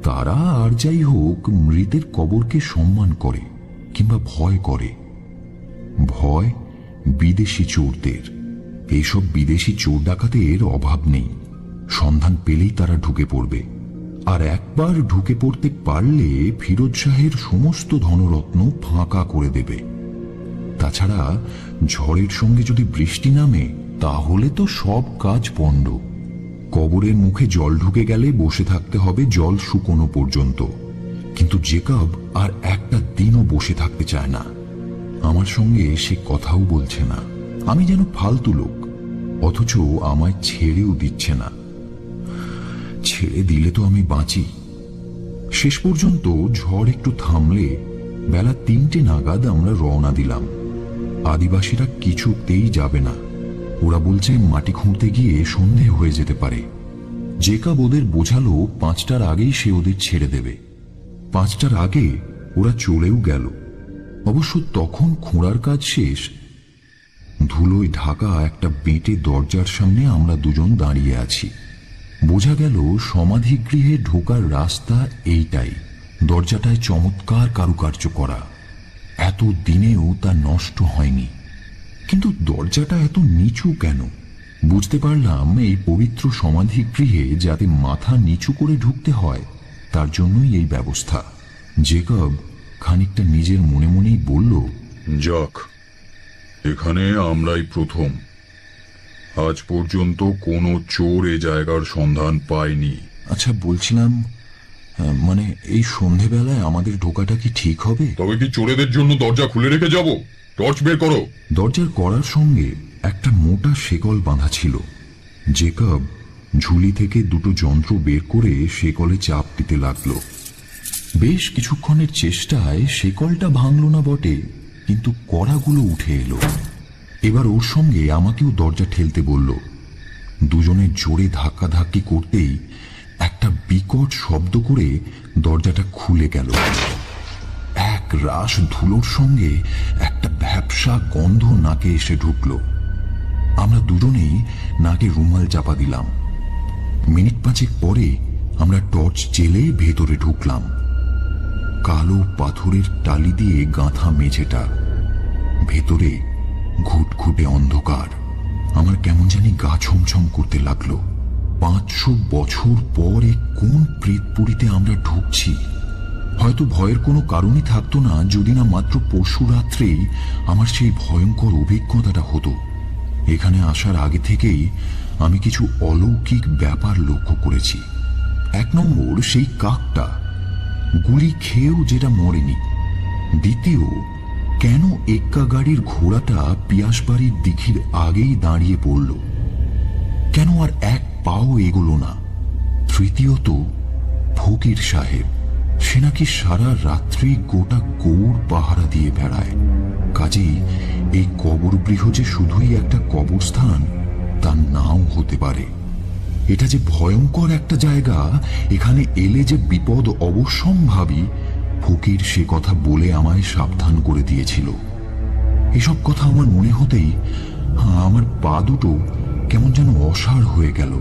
তারা আর যাই হোক মৃতের কবরকে সম্মান করে কিংবা ভয় করে। ভয় বিদেশি চোরদের। এইসব বিদেশি চোর ডাকাতের অভাব নেই। সন্ধান পেলেই তারা ঢুকে পড়বে, আর একবার ঢুকে পড়তে পারলে ফিরোজ শাহের সমস্ত ধনরত্ন ফাঁকা করে দেবে। তাছাড়া ঝড়ের সঙ্গে যদি বৃষ্টি নামে তাহলে তো সব কাজ পণ্ড। কবরের মুখে জল ঢুকে গেলে বসে থাকতে হবে জল শুকনো পর্যন্ত। কিন্তু জেকব আর একটা দিনও বসে থাকতে চায় না। আমার সঙ্গে সে কথাও বলছে না। আমি যেন ফালতু লোক, অথচ আমায় ছেড়েও দিচ্ছে না। ছেড়ে দিলে তো আমি বাঁচি। শেষ পর্যন্ত ঝড় একটু থামলে বেলা 3টে নাগাদ আমরা রওনা দিলাম। আদিবাসীরা কিছুতেই যাবে না। ওরা বলছে মাটি খুঁড়তে গিয়ে সন্ধে হয়ে যেতে পারে। জেকব ওদের বোঝালো 5টার আগেই সে ওদের ছেড়ে দেবে। 5টার আগে ওরা চলেও গেল। অবশ্য তখন খোঁড়ার কাজ শেষ। ধুলোয় ঢাকা একটা বেঁটে দরজার সামনে আমরা দুজন দাঁড়িয়ে আছি। বোঝা গেল সমাধিগৃহে ঢোকার রাস্তা এইটাই। দরজাটায় চমৎকার কারুকার্য করা, এত দিনেও তা নষ্ট হয়নি। কিন্তু দরজাটা এত নিচু কেন? বুঝতে পারলাম এই পবিত্র সমাধিগৃহে যাতে মাথা নিচু করে ঢুকতে হয় তার জন্যই এই ব্যবস্থা। জেকব খানিকটা নিজের মনে মনেই বলল, যাক, এখানে আমরাই প্রথম। আজ পর্যন্ত কোনো চোর এ জায়গার সন্ধান পায়নি। আচ্ছা বলছিলাম, মানে এই সন্ধেবেলায় আমাদের ঢোকাটা কি ঠিক হবে? তবে কি চোরেদের জন্য দরজা খুলে রেখে যাব? টর্চ বের করো। দরজার করার সঙ্গে একটা মোটা শেকল বাঁধা ছিল। জেকব ঝুলি থেকে দুটো যন্ত্র বের করে শেকলে চাপ দিতে লাগলো। বেশ কিছুক্ষণের চেষ্টায় শেকলটা ভাঙল না বটে, কিন্তু কড়াগুলো উঠে এলো। এবার ওর সঙ্গে আমাকেও দরজা ঠেলতে বলল। দুজনে জোরে ধাক্কাধাক্কি করতেই একটা বিকট শব্দ করে দরজাটা খুলে গেল। এক রাশ ধুলোর সঙ্গে একটা ভ্যাপসা গন্ধ নাকে এসে ঢুকল। আমরা দুজনেই নাকে রুমাল চাপা দিলাম। মিনিট 5 পরে আমরা টর্চ জেলে ভেতরে ঢুকলাম। কালো পাথরের টালি দিয়ে গাঁথা মেঝেটা, ভেতরে ঘুটঘুটে অন্ধকার। আমার কেমন জানি গা ছমছম করতে লাগলো। 500 বছর পরে কোন প্রেতপুরীতে আমরা ঢুকছি? হয়তো ভয়ের কোনো কারণই থাকতো না যদি না মাত্র পরশু রাত্রেই আমার সেই ভয়ঙ্কর অভিজ্ঞতাটা হতো। এখানে আসার আগে থেকেই আমি কিছু অলৌকিক ব্যাপার লক্ষ্য করেছি। 1 নম্বর, সেই কাকটা গুলি খেয়েও যেটা মরেনি। দ্বিতীয়, কেন এক্কা গাড়ির ঘোড়াটা পিয়াসবাড়ির দিঘির আগেই দাঁড়িয়ে পড়ল? কেন আর এক পাও এগোলো না? তৃতীয়ত, ফকির সাহেব, সে নাকি সারা রাত্রি গোটা গৌড় পাহারা দিয়ে বেড়ায়। কাজেই এই কবরগৃহ যে শুধুই একটা কবরস্থান তা নাও হতে পারে। এটা যে ভয়ঙ্কর একটা জায়গা, এখানে এলে যে বিপদ অবশ্যম্ভাবী, ফকির সে কথা বলে আমায় সাবধান করে দিয়েছিল। এসব কথা আমার মনে হতেই আমার পা দুটো কেমন যেন অসাড় হয়ে গেল,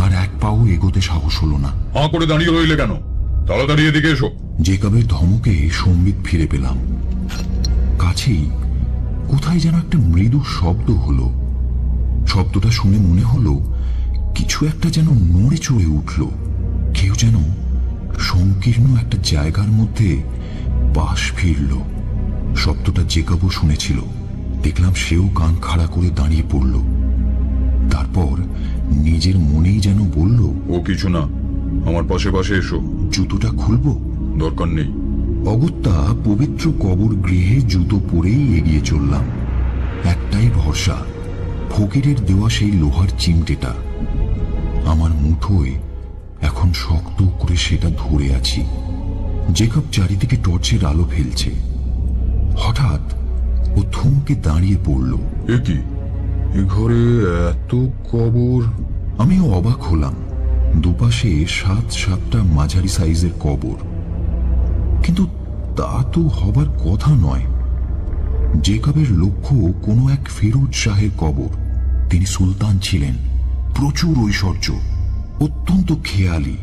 আর এক পাও এগোতে সাহস হলো না। হাঁ করে দাঁড়িয়ে রইলে কেন? তাড়াতাড়ি এদিকে এসো। জেকবের ধমকে সম্বিত ফিরে পেলাম। কাছেই কোথায় যেন একটা মৃদু শব্দ হলো। শব্দটা শুনে মনে হলো কিছু একটা যেন নড়ে চড়ে উঠল। কেউ যেন সংকীর্ণ একটা জায়গার মধ্যে পাশ ফিরল। শব্দটা জেকবও শুনেছিল। দেখলাম সেও কান খাড়া করে দাঁড়িয়ে পড়ল। তারপর নিজের মনেই যেন বলল, ও কিছু না, আমার পাশে পাশে এসো। জুতোটা খুলবো? দরকার নেই। অগত্যা পবিত্র কবর গৃহে জুতো পরেই এগিয়ে চললাম। একটাই ভরসা, ফকিরের দেওয়া সেই লোহার চিমটেটা। আমার মুঠোয় এখন শক্ত করে সেটা ধরে আছি। জেকব চারিদিকে টর্চের আলো ফেলছে। হঠাৎ ও থমকে দাঁড়িয়ে পড়ল। এ কি, এ ঘরে এত কবর? আমিও অবাক হলাম। দুপাশে 7-7টা মাঝারি সাইজের কবর, কিন্তু তা তো হবার কথা নয়। জেকবের লক্ষ্য কোনো এক ফিরোজ শাহের কবর। তিনি সুলতান ছিলেন, প্রচুর ঐশ্বর্য, অত্যন্ত খেয়ালি।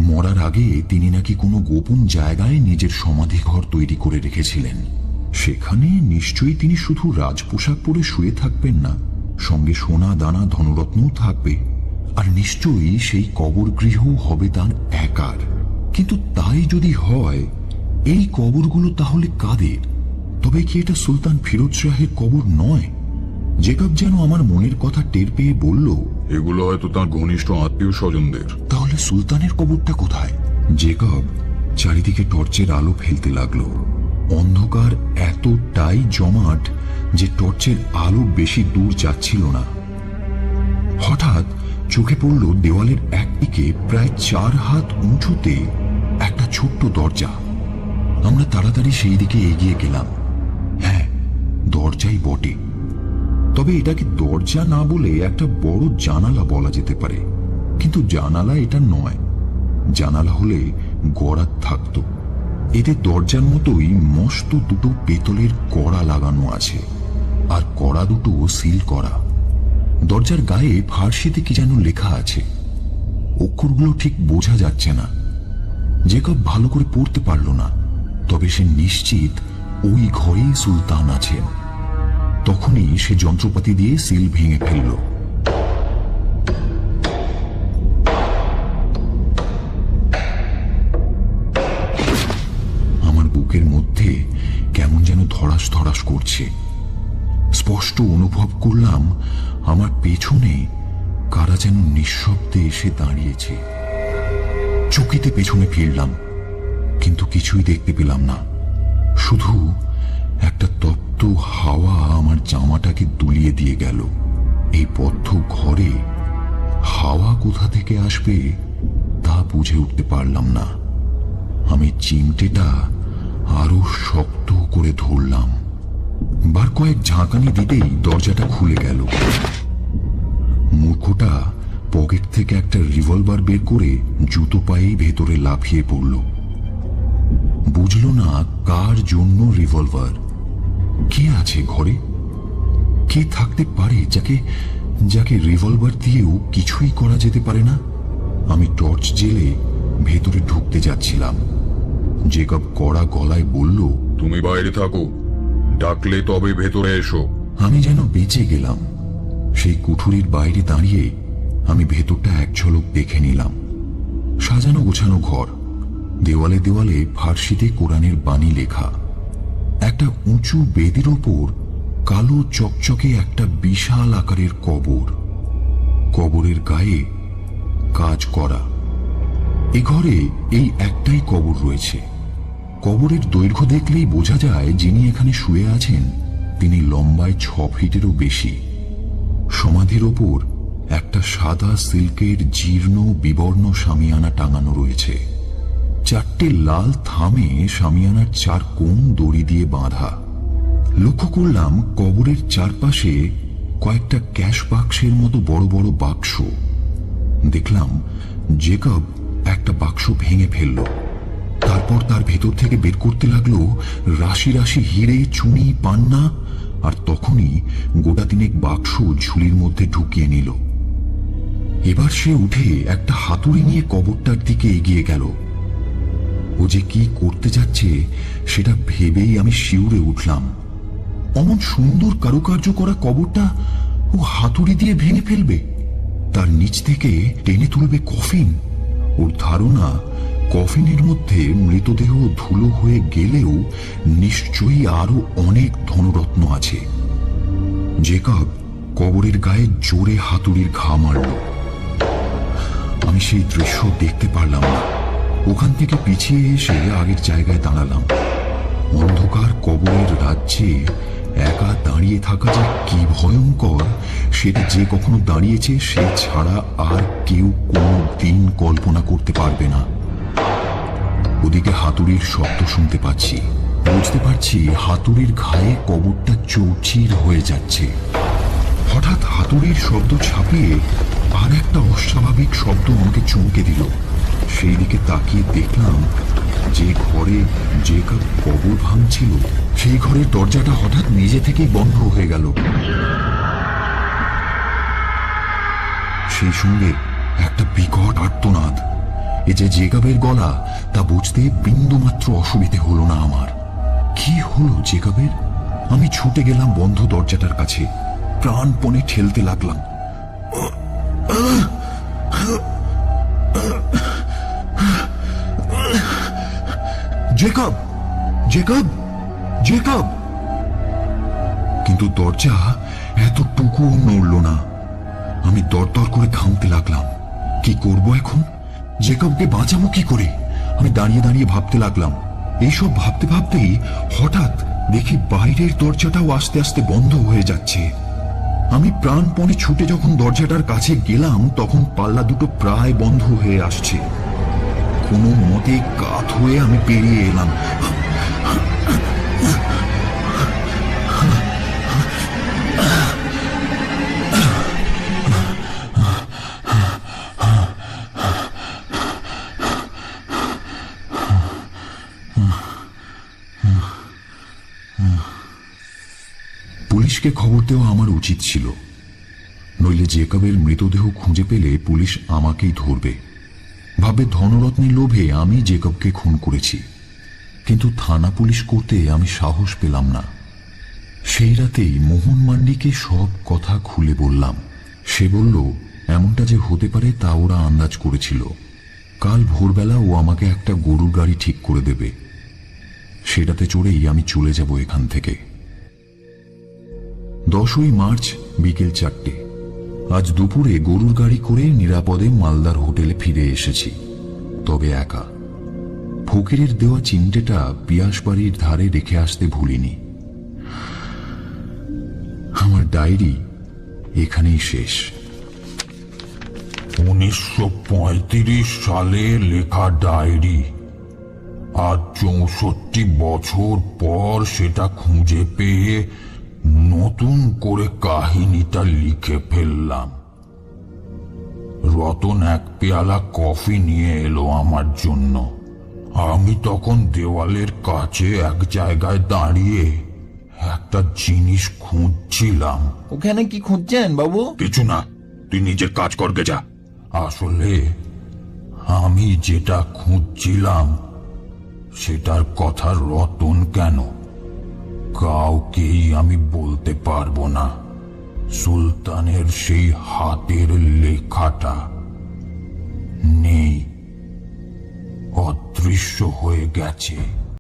মরার আগে তিনি নাকি কোনো গোপন জায়গায় নিজের সমাধিঘর তৈরি করে রেখেছিলেন। সেখানে নিশ্চয়ই তিনি শুধু রাজপোশাক পরে শুয়ে থাকবেন না, সঙ্গে সোনা দানা ধনরত্নও থাকবে। আর নিশ্চয়ই সেই কবর গৃহ হবে তার একার। কিন্তু তাই যদি হয়, এই কবরগুলো তাহলে কাদের? তবে কি এটা সুলতান ফিরোজ শাহের কবর নয়? জেকব যেন আমার মনের কথা টের পেয়ে বলল, এগুলো হয়তো তার ঘনিষ্ঠ আত্মীয় স্বজনদের। তাহলে সুলতানের কবরটা কোথায়? জেকব চারিদিকে টর্চের আলো ফেলতে লাগলো। অন্ধকার এতটাই জমাট যে টর্চের আলো বেশি দূর যাচ্ছিল না। হঠাৎ চোখে পড়ল দেওয়ালের একদিকে প্রায় 4 হাত উঁচুতে একটা ছোট্ট দরজা। আমরা তাড়াতাড়ি সেই দিকে এগিয়ে গেলাম। হ্যাঁ, দরজাই বটে, তবে এটাকে দরজা না বলে একটা বড় জানালা বলা যেতে পারে। কিন্তু জানালা এটা নয়। জানালা হলে গড়াত থাকতো। এতে দরজার মতোই মস্ত দুটো পেতলের কড়া লাগানো আছে, আর কড়া দুটো সিল করা। দরজার গায়ে ফার্সিতে কি যেন লেখা আছে। অক্ষরগুলো ঠিক বোঝা যাচ্ছে না। জেকব ভালো করে পড়তে পারল না, তবে সে নিশ্চিত ওই ঘরেই সুলতান আছেন। তখনই সে যন্ত্রপাতি দিয়ে সিল ভেঙে ফেলল। আমার বুকের মধ্যে কেমন যেন ধড়াস ধড়াস করছে। স্পষ্ট অনুভব করলাম আমার পেছনে কারা যেন নিঃশব্দে এসে দাঁড়িয়েছে। চকিতে পেছনে ফিরলাম, কিন্তু কিছুই দেখতে পেলাম না। শুধু একটা তপ্ত হাওয়া আমার জামাটাকে দুলিয়ে দিয়ে গেল। এই বদ্ধ ঘরে হাওয়া কোথা থেকে আসবে তা বুঝে উঠতে পারলাম না। আমি চিমটেটা আরো শক্ত করে ধরলাম। বার কয়েক ঝাঁকানি দিতেই দরজাটা খুলে গেল। মূর্খটা পকেট থেকে একটা রিভলভার বের করে জুতো পায়েই ভেতরে লাফিয়ে পড়ল। বুঝল না কার জন্য রিভলভার। কে আছে ঘরে? কে থাকতে পারে যাকে যাকে রিভলভার দিয়েও কিছুই করা যেতে পারে না? আমি টর্চ জেলে ভেতরে ঢুকতে যাচ্ছিলাম। জেকব কড়া গলায় বলল, তুমি বাইরে থাকো, ডাকলে তবে ভেতরে এসো। আমি যেন বেঁচে গেলাম। সেই কুঠুরির বাইরে দাঁড়িয়ে আমি ভেতরটা এক ঝলক দেখে নিলাম। সাজানো গোছানো ঘর, দেওয়ালে দেওয়ালে ফার্সিতে কোরআনের বাণী লেখা। একটা উঁচু বেদির ওপর কালো চকচকে একটা বিশাল আকারের কবর। কবরের গায়ে কাজ করা। এ ঘরে এই একটাই কবর রয়েছে। কবরের দৈর্ঘ্য দেখলেই বোঝা যায় যিনি এখানে শুয়ে আছেন তিনি লম্বায় 6 ফিটেরও বেশি। সমাধির ওপর একটা সাদা সিল্কের জীর্ণ বিবর্ণ শামিয়ানা টাঙানো রয়েছে। 4টে লাল থামে শামিয়ানার 4 কোণ দড়ি দিয়ে বাঁধা। লক্ষ্য করলাম কবরের চারপাশে কয়েকটা ক্যাশ বাক্সের মতো বড় বড় বাক্স। দেখলাম জেকব একটা বাক্স ভেঙে ফেলল। তারপর তার ভেতর থেকে বের করতে লাগলো রাশি রাশি হিরে, চুনি, পান্না, আর তখনই গোটা 3 বাক্স ঝুলির মধ্যে ঢুকিয়ে নিল। এবার সে উঠে একটা হাতুড়ি নিয়ে কবরটার দিকে এগিয়ে গেল। ও যে কি করতে যাচ্ছে সেটা ভেবেই আমি শিউরে উঠলাম। অমন সুন্দর কারুকার্য করা কবরটা ও হাতুড়ি দিয়ে ভেঙে ফেলবে, তার নিচ থেকে টেনে তুলবে কফিন। ওর ধারণা কফিনের মধ্যে মৃতদেহ ধুলো হয়ে গেলেও নিশ্চয়ই আরো অনেক ধনরত্ন আছে। জেকব কবরের গায়ে জোরে হাতুড়ির ঘা মারল। আমি সেই দৃশ্য দেখতে পারলাম না। ওখান থেকে পিছিয়ে এসে আগের জায়গায় দাঁড়ালাম। অন্ধকার কবরের রাজ্যে একা দাঁড়িয়ে থাকা যে কি ভয়ঙ্কর সেটা যে কখনো দাঁড়িয়েছে সে ছাড়া আর কেউ কোনো দিন কল্পনা করতে পারবে না। ওদিকে হাতুড়ির শব্দ শুনতে পাচ্ছি, বুঝতে পারছি হাতুড়ির ঘায়ে কবরটা চৌচির হয়ে যাচ্ছে। হঠাৎ হাতুড়ির শব্দ ছাপিয়ে আর একটা অস্বাভাবিক শব্দ আমাকে চমকে দিল। সেই দিকে তাকিয়ে দেখলাম যে ঘরে জেকব কবর ভাঙছিল সেই ঘরের দরজাটা হঠাৎ নিজে থেকেই বন্ধ হয়ে গেল। সেই সঙ্গে একটা বিকট আর্তনাদ। এ যে জেকবের গলা তা বুঝতে বিন্দুমাত্র অসুবিধে হলো না আমার। কি হলো জেকবের? আমি ছুটে গেলাম বন্ধ দরজাটার কাছে, প্রাণপণে ঠেলতে লাগলাম। Jacob, Jacob, Jacob! কিন্তু দরজা এতটুকুও নড়ল না। আমি দরদর করে ঘামতে লাগলাম। কি করব এখন? জেকবকে বাঁচাবো কি করে? আমি দাঁড়িয়ে দাঁড়িয়ে ভাবতে লাগলাম। এইসব ভাবতে ভাবতেই হঠাৎ দেখি বাইরের দরজাটাও আস্তে আস্তে বন্ধ হয়ে যাচ্ছে। আমি প্রাণপণে ছুটে যখন দরজাটার কাছে গেলাম তখন পাল্লা দুটো প্রায় বন্ধ হয়ে আসছে। কোনো মতে কাত হয়ে আমি পেরিয়ে এলাম। পুলিশকে খবর দেওয়া আমার উচিত ছিল, নইলে জেকবের মৃতদেহ খুঁজে পেলে পুলিশ আমাকেই ধরবে, ভাবে ধনরত্নের লোভে আমি জেকবকে খুন করেছি। কিন্তু থানা পুলিশ করতে আমি সাহস পেলাম না। সেই রাতেই মোহন মান্ডিকে সব কথা খুলে বললাম। সে বলল এমনটা যে হতে পারে তা ওরা আন্দাজ করেছিল। কাল ভোরবেলা ও আমাকে একটা গরুর গাড়ি ঠিক করে দেবে, সেটাতে চড়েই আমি চলে যাব এখান থেকে। 10ই মার্চ বিকেল 4টে। আজ দুপুরে গরুর গাড়ি করে নিরাপদে মালদার হোটেলে ফিরে এসেছি, তবে একা। ফকিরের দেওয়া চিমটেটা পিয়াসবাড়ির ধারে রেখে আসতে ভুলিনি। আমার ডায়েরি এখানেই শেষ। 1935 সালে লেখা ডায়েরি। আজ 64 বছর পর সেটা খুঁজে পেয়ে নতুন করে কাহিনীটা লিখে ফেললাম। রতন এক পেয়ালা কফি নিয়ে এলো আমার জন্য। আমি তখন দেওয়ালের কাছে এক জায়গায় দাঁড়িয়ে একটা জিনিস খুঁজছিলাম। ওখানে কি খুঁজছেন বাবু? কিছু না, তুই নিজের কাজ করকে যা। আসলে আমি যেটা খুঁজছিলাম সেটার কথা রতন কেন কাউকেই আমি বলতে পারবো না। সুলতানের সেই হাতের লেখাটা নেই, অদৃশ্য হয়ে গেছে।